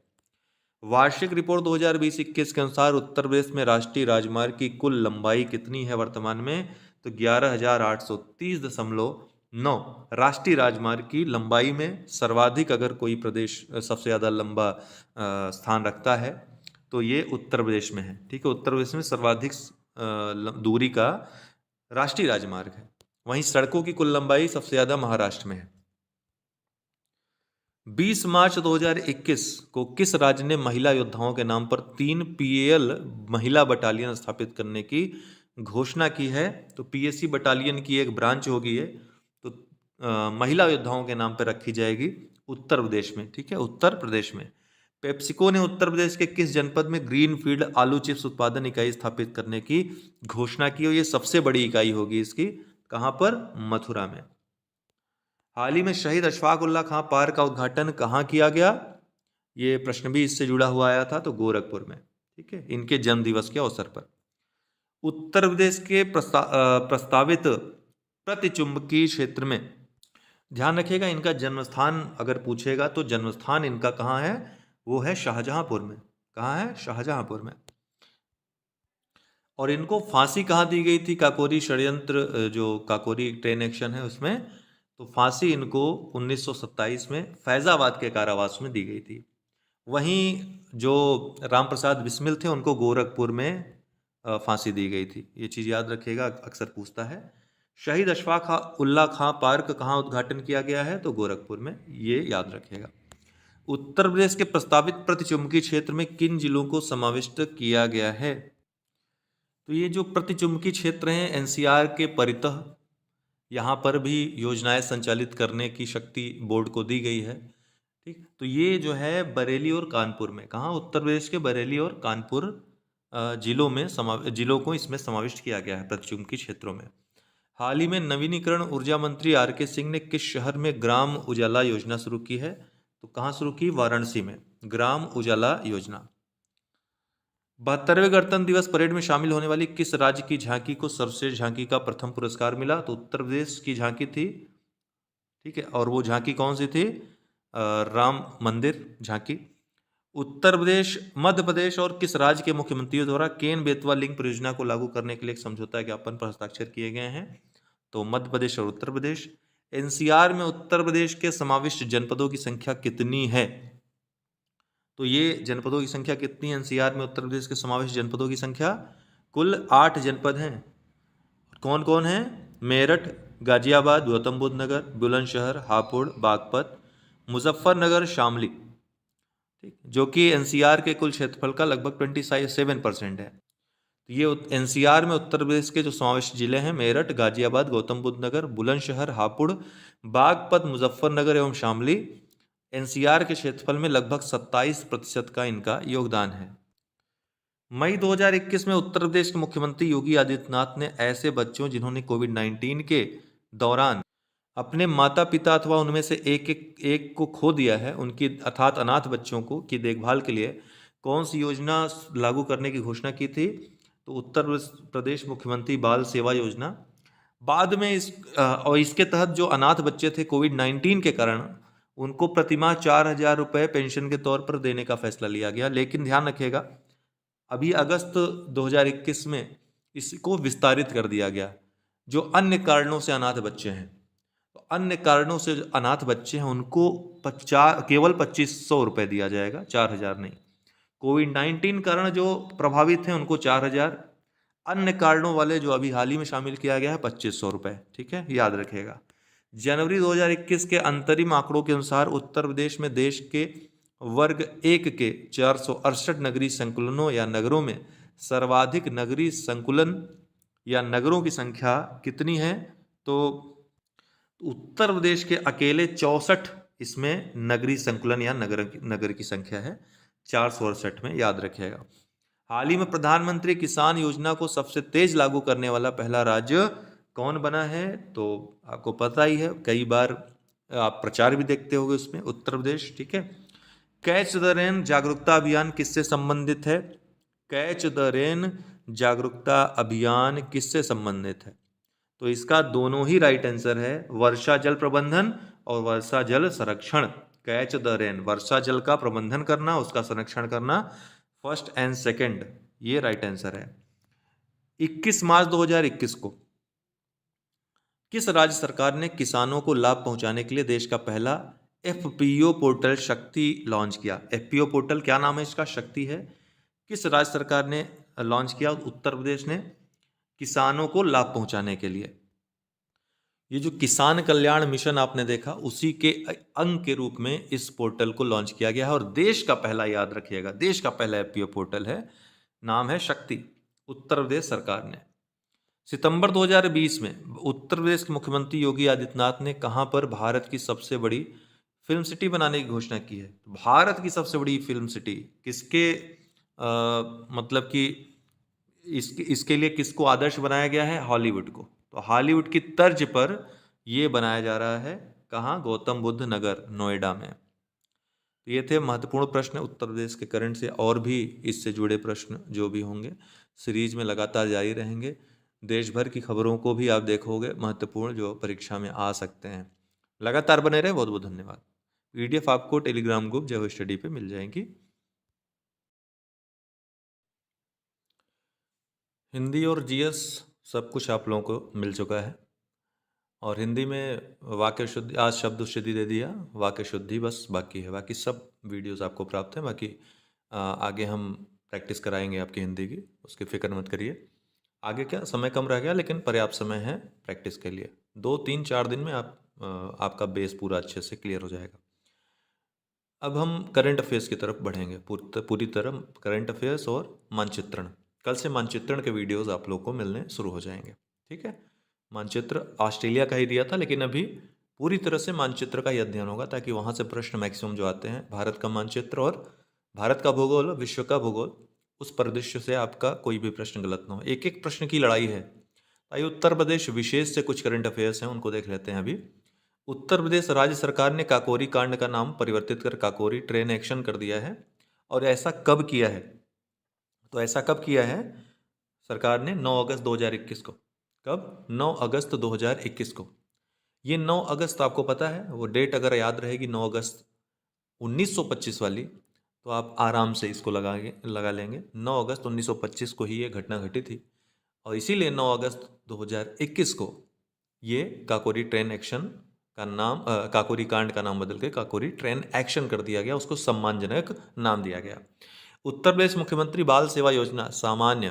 वार्षिक रिपोर्ट 2020-21 के अनुसार उत्तर प्रदेश में राष्ट्रीय राजमार्ग की कुल लंबाई कितनी है वर्तमान में? तो 11,830.9 राष्ट्रीय राजमार्ग की लंबाई में सर्वाधिक अगर कोई प्रदेश सबसे ज़्यादा लंबा स्थान रखता है तो ये उत्तर प्रदेश में है। ठीक है, उत्तर प्रदेश में सर्वाधिक दूरी का राष्ट्रीय राजमार्ग है। वहीं सड़कों की कुल लंबाई सबसे ज़्यादा महाराष्ट्र में है। 20 मार्च 2021 को किस राज्य ने महिला योद्धाओं के नाम पर 3 PAL महिला बटालियन स्थापित करने की घोषणा की है? तो PAC बटालियन की एक ब्रांच होगी है, तो महिला योद्धाओं के नाम पर रखी जाएगी उत्तर प्रदेश में। ठीक है, उत्तर प्रदेश में। पेप्सिको ने उत्तर प्रदेश के किस जनपद में ग्रीन फील्ड आलू चिप्स उत्पादन इकाई स्थापित करने की घोषणा की? और ये सबसे बड़ी इकाई होगी इसकी। कहाँ पर? मथुरा में। हाल ही में शहीद अशफाक उल्लाह खां पार्क का उद्घाटन कहाँ किया गया? ये प्रश्न भी इससे जुड़ा हुआ आया था, तो गोरखपुर में। ठीक है, इनके जन्म दिवस के अवसर पर। उत्तर प्रदेश के प्रस्तावित प्रतिचुंबकीय क्षेत्र में, ध्यान रखिएगा, इनका जन्मस्थान अगर पूछेगा तो जन्मस्थान इनका कहाँ है? वो है शाहजहांपुर में। कहाँ है? शाहजहांपुर में। और इनको फांसी कहाँ दी गई थी? काकोरी षड्यंत्र, जो काकोरी ट्रेन एक्शन है उसमें, तो फांसी इनको 1927 में फैजाबाद के कारावास में दी गई थी। वहीं जो राम प्रसाद बिस्मिल थे उनको गोरखपुर में फांसी दी गई थी। ये चीज़ याद रखिएगा, अक्सर पूछता है। शहीद अशफाक उल्लाह खां पार्क कहाँ उद्घाटन किया गया है? तो गोरखपुर में, ये याद रखिएगा। उत्तर प्रदेश के प्रस्तावित प्रतिचुंबकीय क्षेत्र में किन जिलों को समाविष्ट किया गया है? तो ये जो प्रतिचुंबकीय क्षेत्र हैं NCR के परितः, यहाँ पर भी योजनाएं संचालित करने की शक्ति बोर्ड को दी गई है। ठीक, तो ये जो है बरेली और कानपुर में, कहाँ? उत्तर प्रदेश के बरेली और कानपुर जिलों को इसमें समाविष्ट किया गया है प्रतिचुंबकीय क्षेत्रों में। हाल ही में नवीनीकरण ऊर्जा मंत्री RK सिंह ने किस शहर में ग्राम उजाला योजना शुरू की है? तो कहाँ शुरू की? वाराणसी में, ग्राम उजाला योजना। 72वें गणतंत्र दिवस परेड में शामिल होने वाली किस राज्य की झांकी को सर्वश्रेष्ठ झांकी का प्रथम पुरस्कार मिला? तो उत्तर प्रदेश की झांकी थी। ठीक है, और वो झांकी कौन सी थी? राम मंदिर झांकी। उत्तर प्रदेश, मध्य प्रदेश और किस राज्य के मुख्यमंत्रियों द्वारा केन बेतवा लिंक परियोजना को लागू करने के लिए एक समझौता ज्ञापन पर हस्ताक्षर किए गए हैं? तो मध्य प्रदेश और उत्तर प्रदेश। NCR में उत्तर प्रदेश के समाविष्ट जनपदों की संख्या कितनी है? तो ये जनपदों की संख्या कितनी है NCR में उत्तर प्रदेश के समावेश जनपदों की संख्या? कुल 8 जनपद हैं। कौन कौन हैं? मेरठ, गाजियाबाद, गौतम बुद्ध नगर, बुलंदशहर, हापुड़, बागपत, मुजफ्फरनगर, शामली। ठीक, जो कि NCR के कुल क्षेत्रफल का लगभग 27% है। तो ये NCR में उत्तर प्रदेश के जो समावेश जिले हैं मेरठ, गाजियाबाद, गौतम बुद्ध नगर, बुलंदशहर, हापुड़, बागपत, मुजफ्फरनगर एवं शामली, एनसीआर के क्षेत्रफल में लगभग 27% का इनका योगदान है। मई 2021 में उत्तर प्रदेश के मुख्यमंत्री योगी आदित्यनाथ ने ऐसे बच्चों जिन्होंने कोविड-19 के दौरान अपने माता पिता अथवा उनमें से एक को खो दिया है, उनकी अर्थात अनाथ बच्चों को की देखभाल के लिए कौन सी योजना लागू करने की घोषणा की थी? तो उत्तर प्रदेश मुख्यमंत्री बाल सेवा योजना। बाद में और इसके तहत जो अनाथ बच्चे थे कोविड-19 के कारण, उनको प्रतिमाह 4,000 रुपये पेंशन के तौर पर देने का फैसला लिया गया। लेकिन ध्यान रखिएगा, अभी अगस्त 2021 में इसको विस्तारित कर दिया गया। जो अन्य कारणों से अनाथ बच्चे हैं, तो अन्य कारणों से जो अनाथ बच्चे हैं उनको केवल 2,500 रुपये दिया जाएगा, 4,000 नहीं। कोविड-19 कारण जो प्रभावित हैं उनको 4,000, अन्य कारणों वाले जो अभी हाल ही में शामिल किया गया है 2,500 रुपये। ठीक है, याद रखिएगा। जनवरी 2021 के अंतरिम आंकड़ों के अनुसार उत्तर प्रदेश में देश के वर्ग 1 के 468 नगरीय संकुलनों या नगरों में सर्वाधिक नगरीय संकुलन या नगरों की संख्या कितनी है? तो उत्तर प्रदेश के अकेले 64 इसमें नगरीय संकुलन या नगर की संख्या है, 468 में, याद रखिएगा। हाल ही में प्रधानमंत्री किसान योजना को सबसे तेज लागू करने वाला पहला राज्य कौन बना है? तो आपको पता ही है, कई बार आप प्रचार भी देखते होंगे उसमें, उत्तर प्रदेश। ठीक है। कैच द रेन जागरूकता अभियान किससे संबंधित है? कैच द रेन जागरूकता अभियान किससे संबंधित है? तो इसका दोनों ही राइट आंसर है, वर्षा जल प्रबंधन और वर्षा जल संरक्षण। कैच द रेन, वर्षा जल का प्रबंधन करना, उसका संरक्षण करना, फर्स्ट एंड सेकंड, ये राइट आंसर है। 21 मार्च 2021 को किस राज्य सरकार ने किसानों को लाभ पहुंचाने के लिए देश का पहला एफपीओ पोर्टल शक्ति लॉन्च किया? एफपीओ पोर्टल क्या नाम है इसका? शक्ति है। किस राज्य सरकार ने लॉन्च किया? उत्तर प्रदेश ने, किसानों को लाभ पहुंचाने के लिए। ये जो किसान कल्याण मिशन आपने देखा, उसी के अंग के रूप में इस पोर्टल को लॉन्च किया गया है और देश का पहला, याद रखिएगा, देश का पहला एफपीओ पोर्टल है, नाम है शक्ति, उत्तर प्रदेश सरकार ने। सितंबर 2020 में उत्तर प्रदेश के मुख्यमंत्री योगी आदित्यनाथ ने कहां पर भारत की सबसे बड़ी फिल्म सिटी बनाने की घोषणा की है? भारत की सबसे बड़ी फिल्म सिटी किसके मतलब कि इसके लिए किसको आदर्श बनाया गया है? हॉलीवुड को। तो हॉलीवुड की तर्ज पर यह बनाया जा रहा है। कहाँ? गौतम बुद्ध नगर, नोएडा में। तो ये थे महत्वपूर्ण प्रश्न उत्तर प्रदेश के करंट से। और भी इससे जुड़े प्रश्न जो भी होंगे सीरीज में लगातार जारी रहेंगे। देश भर की खबरों को भी आप देखोगे, महत्वपूर्ण, जो परीक्षा में आ सकते हैं। लगातार बने रहे। बहुत बहुत धन्यवाद। पीडीएफ आपको टेलीग्राम ग्रुप जय हो स्टडी पे मिल जाएगी। हिंदी और जीएस सब कुछ आप लोगों को मिल चुका है। और हिंदी में वाक्य शुद्धि, आज शब्द शुद्धि दे दिया, वाक्य शुद्धि बस बाकी है। बाकी सब वीडियोस आपको प्राप्त हैं। बाकी आगे हम प्रैक्टिस कराएंगे आपकी हिंदी की, उसकी फिक्र मत करिए। आगे क्या, समय कम रह गया लेकिन पर्याप्त समय है प्रैक्टिस के लिए। 2-3-4 दिन में आपका बेस पूरा अच्छे से क्लियर हो जाएगा। अब हम करंट अफेयर्स की तरफ बढ़ेंगे, पूरी तरह करंट अफेयर्स और मानचित्रण। कल से मानचित्रण के वीडियोस आप लोग को मिलने शुरू हो जाएंगे। ठीक है। मानचित्र ऑस्ट्रेलिया का ही दिया था, लेकिन अभी पूरी तरह से मानचित्र का ही अध्ययन होगा, ताकि वहाँ से प्रश्न मैक्सिमम जो आते हैं, भारत का मानचित्र और भारत का भूगोल, विश्व का भूगोल, उस परिदृश्य से आपका कोई भी प्रश्न गलत ना हो। एक एक प्रश्न की लड़ाई है। आइए उत्तर प्रदेश विशेष से कुछ करंट अफेयर्स हैं, उनको देख लेते हैं अभी। उत्तर प्रदेश राज्य सरकार ने काकोरी कांड का नाम परिवर्तित कर काकोरी ट्रेन एक्शन कर दिया है। और ऐसा कब किया है? तो ऐसा कब किया है सरकार ने? 9 अगस्त 2021 को। कब? 9 अगस्त 2021 को। ये 9 अगस्त आपको पता है, वो डेट अगर याद रहेगी 9 अगस्त 1925 वाली, तो आप आराम से इसको लगा लेंगे। 9 अगस्त 1925 को ही ये घटना घटी थी और इसीलिए 9 अगस्त 2021 को ये काकोरी ट्रेन एक्शन का नाम, काकोरी कांड का नाम बदल के काकोरी ट्रेन एक्शन कर दिया गया, उसको सम्मानजनक नाम दिया गया। उत्तर प्रदेश मुख्यमंत्री बाल सेवा योजना सामान्य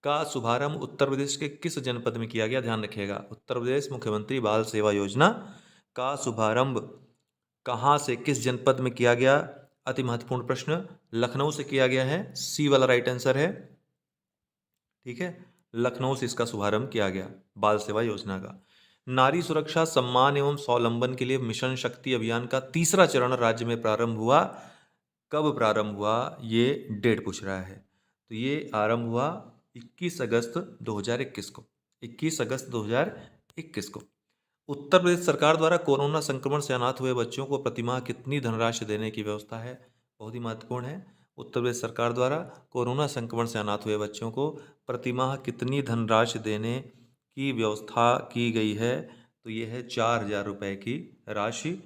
का शुभारंभ उत्तर प्रदेश के किस जनपद में किया गया? ध्यान रखिएगा, उत्तर प्रदेश मुख्यमंत्री बाल सेवा योजना का शुभारंभ कहाँ से, किस जनपद में किया गया? अति महत्वपूर्ण प्रश्न। लखनऊ से किया गया है, सी वाला राइट आंसर है। ठीक है, लखनऊ से इसका शुभारंभ किया गया बाल सेवा योजना का। नारी सुरक्षा सम्मान एवं स्वावलंबन के लिए मिशन शक्ति अभियान का तीसरा चरण राज्य में प्रारंभ हुआ। कब प्रारंभ हुआ, ये डेट पूछ रहा है। तो ये आरंभ हुआ 21 अगस्त 2021 को। 21 अगस्त 2021 को। उत्तर प्रदेश सरकार द्वारा कोरोना संक्रमण से अनाथ हुए बच्चों को प्रतिमाह कितनी धनराशि देने की व्यवस्था है? बहुत ही महत्वपूर्ण है। उत्तर प्रदेश सरकार द्वारा कोरोना संक्रमण से अनाथ हुए बच्चों को प्रतिमाह कितनी धनराशि देने की व्यवस्था की गई है? तो ये है 4,000 रुपये की राशि।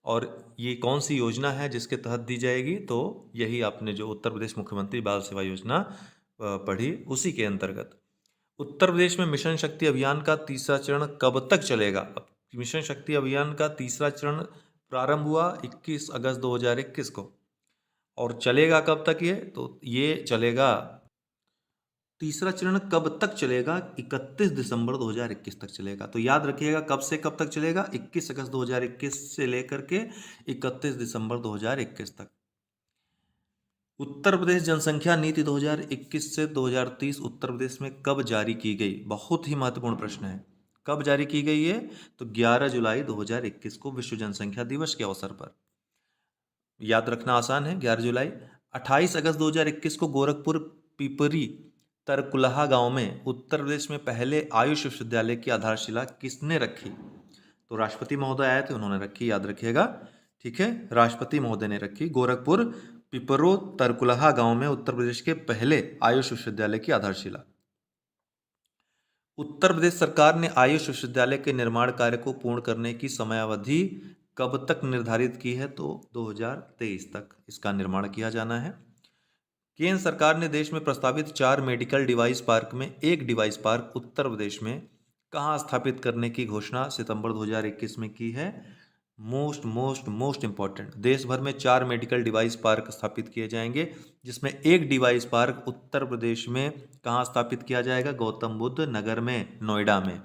और ये कौन सी योजना है जिसके तहत दी जाएगी? तो यही आपने जो उत्तर प्रदेश मुख्यमंत्री बाल सेवा योजना पढ़ी, उसी के अंतर्गत। उत्तर प्रदेश में मिशन शक्ति अभियान का तीसरा चरण कब तक चलेगा? अब मिशन शक्ति अभियान का तीसरा चरण प्रारंभ हुआ 21 अगस्त 2021 को, और चलेगा कब तक ये? तो ये चलेगा, तीसरा चरण कब तक चलेगा? 31 दिसंबर 2021 तक चलेगा। तो याद रखिएगा कब से कब तक चलेगा, 21 अगस्त 2021 से लेकर के 31 दिसंबर 2021 तक। उत्तर प्रदेश जनसंख्या नीति 2021 से 2030 उत्तर प्रदेश में कब जारी की गई? बहुत ही महत्वपूर्ण प्रश्न है। कब जारी की गई है? तो 11 जुलाई 2021 को, विश्व जनसंख्या दिवस के अवसर पर। याद रखना आसान है, 11 जुलाई। 28 अगस्त 2021 को गोरखपुर पिपरी तरकुलहा गांव में उत्तर प्रदेश में पहले आयुष विश्वविद्यालय की आधारशिला किसने रखी? तो राष्ट्रपति महोदय आए थे, उन्होंने रखी, याद रखिएगा। ठीक है, राष्ट्रपति महोदय ने रखी। गोरखपुर पिपरो तरकुलहा गांव में उत्तर प्रदेश के पहले आयुष विश्वविद्यालय की आधारशिला। उत्तर प्रदेश सरकार ने आयुष विश्वविद्यालय के निर्माण कार्य को पूर्ण करने की समयावधि कब तक निर्धारित की है? तो 2023 तक इसका निर्माण किया जाना है। केंद्र सरकार ने देश में प्रस्तावित 4 मेडिकल डिवाइस पार्क में एक डिवाइस पार्क उत्तर प्रदेश में कहाँ स्थापित करने की घोषणा सितंबर 2021 में की है? मोस्ट इंपॉर्टेंट, देश भर में 4 मेडिकल डिवाइस पार्क स्थापित किए जाएंगे, जिसमें एक डिवाइस पार्क उत्तर प्रदेश में कहाँ स्थापित किया जाएगा? गौतम बुद्ध नगर में, नोएडा में।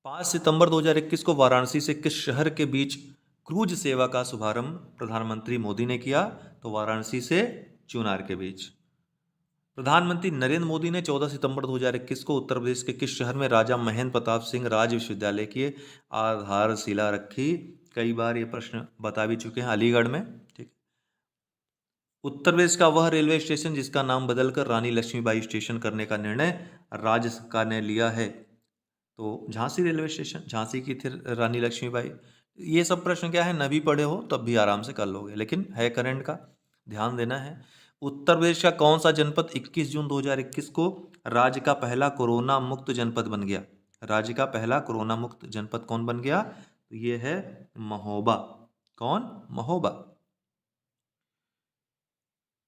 5 सितंबर 2021 को वाराणसी से किस शहर के बीच क्रूज सेवा का शुभारंभ प्रधानमंत्री मोदी ने किया? तो वाराणसी से चुनार के बीच। प्रधानमंत्री नरेंद्र मोदी ने 14 सितंबर 2021 को उत्तर प्रदेश के किस शहर में राजा महेंद्र प्रताप सिंह राज्य विश्वविद्यालय की आधारशिला रखी? कई बार ये प्रश्न बता भी चुके हैं, अलीगढ़ में। ठीक। उत्तर प्रदेश का वह रेलवे स्टेशन जिसका नाम बदलकर रानी लक्ष्मीबाई स्टेशन करने का निर्णय राज्य सरकार ने लिया है? तो झांसी रेलवे स्टेशन, झांसी की थी रानी लक्ष्मीबाई। ये सब प्रश्न क्या है, न भी पढ़े हो तब भी आराम से कर लोगे, लेकिन है करंट का, ध्यान देना है। उत्तर प्रदेश का कौन सा जनपद 21 जून 2021 को राज्य का पहला कोरोना मुक्त जनपद बन गया? राज्य का पहला कोरोना मुक्त जनपद कौन बन गया? तो ये है महोबा। कौन? महोबा।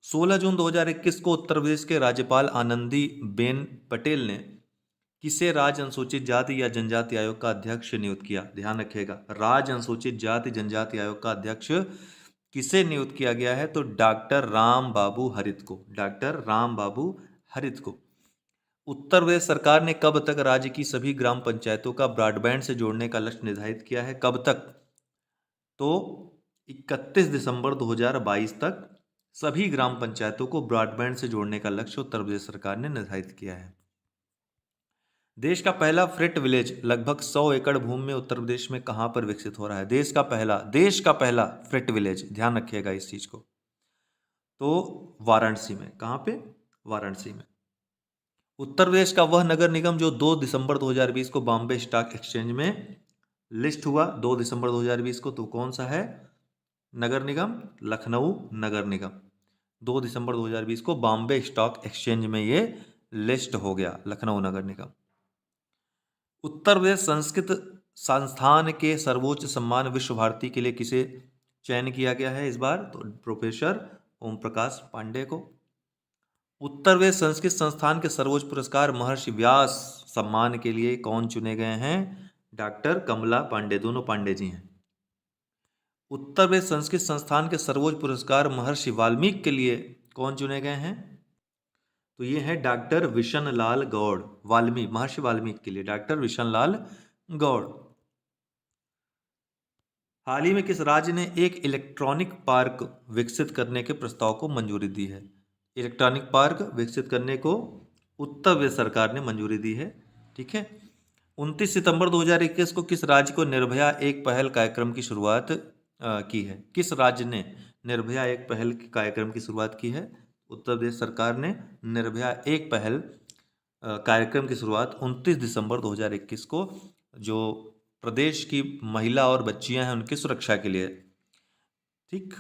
16 जून 2021 को उत्तर प्रदेश के राज्यपाल आनंदीबेन पटेल ने किसे राज्य अनुसूचित जाति या जनजाति आयोग का अध्यक्ष नियुक्त किया? ध्यान रखिएगा, राज्य अनुसूचित जाति जनजाति आयोग का अध्यक्ष किसे नियुक्त किया गया है? तो डॉक्टर राम बाबू हरित को। डॉक्टर राम बाबू हरित को। उत्तर प्रदेश सरकार ने कब तक राज्य की सभी ग्राम पंचायतों का ब्रॉडबैंड से जोड़ने का लक्ष्य निर्धारित किया है? कब तक? तो 31 दिसंबर 2022 तक सभी ग्राम पंचायतों को ब्रॉडबैंड से जोड़ने का लक्ष्य उत्तर प्रदेश सरकार ने निर्धारित किया है। देश का पहला फ्रेट विलेज लगभग 100 एकड़ भूमि में उत्तर प्रदेश में कहां पर विकसित हो रहा है? देश का पहला फ्रेट विलेज, ध्यान रखिएगा इस चीज को, तो वाराणसी में। कहां पे? वाराणसी में। उत्तर प्रदेश का वह नगर निगम जो 2 दिसंबर 2020 को बॉम्बे स्टॉक एक्सचेंज में लिस्ट हुआ, 2 दिसंबर 2020 को, तो कौन सा है नगर निगम? लखनऊ नगर निगम। 2 दिसंबर 2020 को बॉम्बे स्टॉक एक्सचेंज में ये लिस्ट हो गया, लखनऊ नगर निगम। उत्तर प्रदेश संस्कृत संस्थान के सर्वोच्च सम्मान विश्व भारती के लिए किसे चयन किया गया है इस बार? तो प्रोफेसर ओम प्रकाश पांडे को। उत्तर प्रदेश संस्कृत संस्थान के सर्वोच्च पुरस्कार महर्षि व्यास सम्मान के लिए कौन चुने गए हैं? डॉक्टर कमला पांडे, दोनों पांडे जी हैं। उत्तर प्रदेश संस्कृत संस्थान के सर्वोच्च पुरस्कार महर्षि वाल्मीकि के लिए कौन चुने गए हैं? तो ये है डॉक्टर विशन लाल गौड़। महर्षि वाल्मीकि के लिए डॉक्टर विशन लाल गौड़। हाल ही में किस राज्य ने एक इलेक्ट्रॉनिक पार्क विकसित करने के प्रस्ताव को मंजूरी दी है? इलेक्ट्रॉनिक पार्क विकसित करने को उत्तर प्रदेश सरकार ने मंजूरी दी है। ठीक है, 29 सितंबर 2021 को किस राज्य को निर्भया एक पहल कार्यक्रम की शुरुआत की है? किस राज्य ने निर्भया एक पहल कार्यक्रम की शुरुआत की है? उत्तर प्रदेश सरकार ने निर्भया एक पहल कार्यक्रम की शुरुआत 29 दिसंबर 2021 को जो प्रदेश की महिला और बच्चियां हैं उनकी सुरक्षा के लिए। ठीक।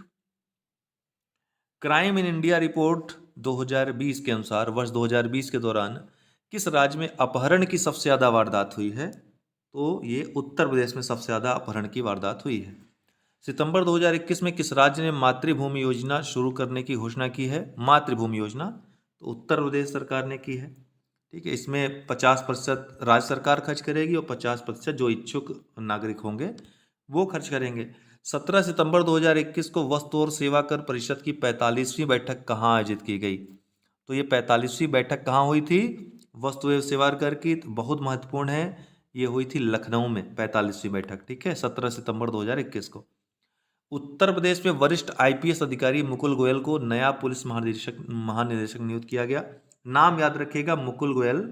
क्राइम इन इंडिया रिपोर्ट 2020 के अनुसार वर्ष 2020 के दौरान किस राज्य में अपहरण की सबसे ज़्यादा वारदात हुई है? तो ये उत्तर प्रदेश में सबसे ज़्यादा अपहरण की वारदात हुई है। सितंबर 2021 में किस राज्य ने मातृभूमि योजना शुरू करने की घोषणा की है? मातृभूमि योजना तो उत्तर प्रदेश सरकार ने की है। ठीक है, इसमें 50% राज्य सरकार खर्च करेगी और 50% जो इच्छुक नागरिक होंगे वो खर्च करेंगे। 17 सितंबर 2021 को वस्तु और सेवा कर परिषद की 45वीं बैठक कहाँ आयोजित की गई? तो ये 45वीं बैठक कहाँ हुई थी? वस्तु एवं सेवा कर की, बहुत महत्वपूर्ण है, ये हुई थी लखनऊ में 45वीं बैठक। ठीक है, 17 सितंबर 2021 को। उत्तर प्रदेश में वरिष्ठ आईपीएस अधिकारी मुकुल गोयल को नया पुलिस महानिदेशक नियुक्त किया गया। नाम याद रखिएगा, मुकुल गोयल,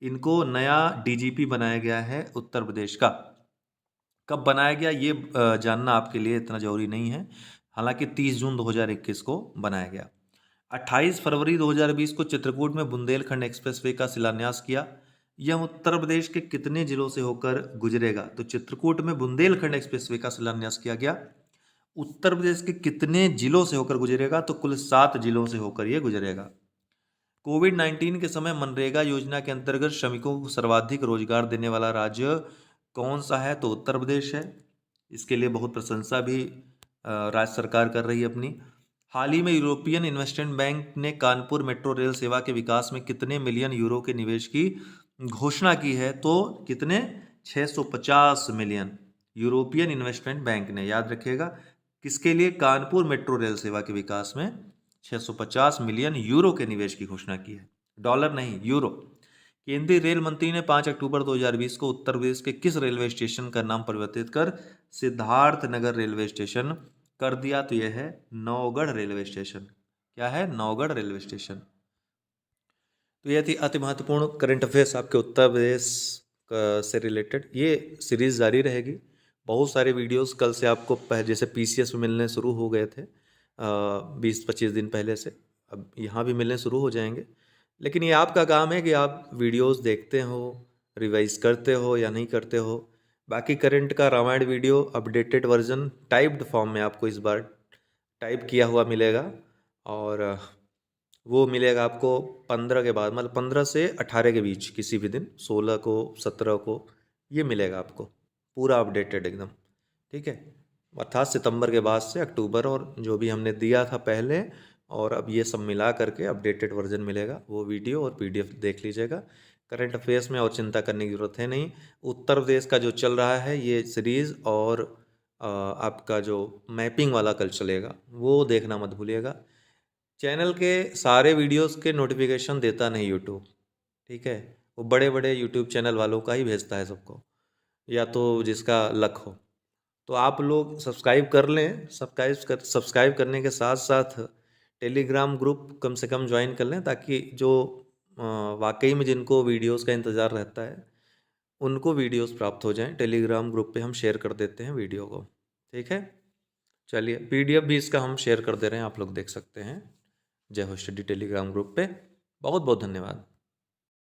इनको नया डीजीपी बनाया गया है उत्तर प्रदेश का। कब बनाया गया ये जानना आपके लिए इतना जरूरी नहीं है, हालांकि 30 जून 2021 को बनाया गया। 28 फरवरी 2020 को चित्रकूट में बुंदेलखंड एक्सप्रेसवे का शिलान्यास किया। यह उत्तर प्रदेश के कितने जिलों से होकर गुजरेगा? तो चित्रकूट में बुंदेलखंड एक्सप्रेसवे का शिलान्यास किया गया। उत्तर प्रदेश के कितने जिलों से होकर गुजरेगा? तो कुल 7 जिलों से होकर यह गुजरेगा। कोविड-19 के समय मनरेगा योजना के अंतर्गत श्रमिकों को सर्वाधिक रोजगार देने वाला राज्य कौन सा है? तो उत्तर प्रदेश है। इसके लिए बहुत प्रशंसा भी राज्य सरकार कर रही है अपनी। हाल ही में यूरोपियन इन्वेस्टमेंट बैंक ने कानपुर मेट्रो रेल सेवा के विकास में कितने मिलियन यूरो के निवेश की घोषणा की है? तो कितने? 650 मिलियन। यूरोपियन इन्वेस्टमेंट बैंक ने, याद रखिएगा, किसके लिए? कानपुर मेट्रो रेल सेवा के विकास में 650 मिलियन यूरो के निवेश की घोषणा की है। डॉलर नहीं, यूरो। केंद्रीय रेल मंत्री ने 5 अक्टूबर 2020 को उत्तर प्रदेश के किस रेलवे स्टेशन का नाम परिवर्तित कर सिद्धार्थ नगर रेलवे स्टेशन कर दिया? तो यह है नौगढ़ रेलवे स्टेशन। क्या है? Naugarh railway station. तो यह थी अति महत्वपूर्ण करंट अफेयर्स आपके उत्तर प्रदेश से रिलेटेड। ये सीरीज जारी रहेगी। बहुत सारे वीडियोस कल से आपको जैसे पीसीएस में मिलने शुरू हो गए थे 20-25 दिन पहले से, अब यहाँ भी मिलने शुरू हो जाएंगे। लेकिन ये आपका काम है कि आप वीडियोस देखते हो, रिवाइज करते हो या नहीं करते हो। बाकी करंट का Ramayan video updated version typed form में आपको इस बार टाइप किया हुआ मिलेगा, और वो मिलेगा आपको 15 के बाद, मतलब 15 से 18 के बीच किसी भी दिन, 16 को 17 को ये मिलेगा आपको पूरा अपडेटेड एकदम। ठीक है, अर्थात सितंबर के बाद से अक्टूबर और जो भी हमने दिया था पहले और अब ये सब मिला करके अपडेटेड वर्जन मिलेगा। वो वीडियो और पीडीएफ देख लीजिएगा। करंट अफेयर्स में और चिंता करने की ज़रूरत है नहीं। उत्तर प्रदेश का जो चल रहा है ये सीरीज़ और आपका जो मैपिंग वाला कल चलेगा वो देखना मत भूलिएगा। चैनल के सारे वीडियोस के नोटिफिकेशन देता नहीं यूट्यूब, ठीक है, वो बड़े बड़े यूट्यूब चैनल वालों का ही भेजता है सबको, या तो जिसका लक हो। तो आप लोग सब्सक्राइब कर लें, सब्सक्राइब करने के साथ साथ टेलीग्राम ग्रुप कम से कम ज्वाइन कर लें, ताकि जो वाकई में जिनको वीडियोस का इंतज़ार रहता है उनको वीडियोस प्राप्त हो जाएं। टेलीग्राम ग्रुप पे हम शेयर कर देते हैं वीडियो को। ठीक है, चलिए पीडीएफ भी इसका हम शेयर कर दे रहे हैं, आप लोग देख सकते हैं जय हो स्टडी टेलीग्राम ग्रुप पे। बहुत बहुत धन्यवाद।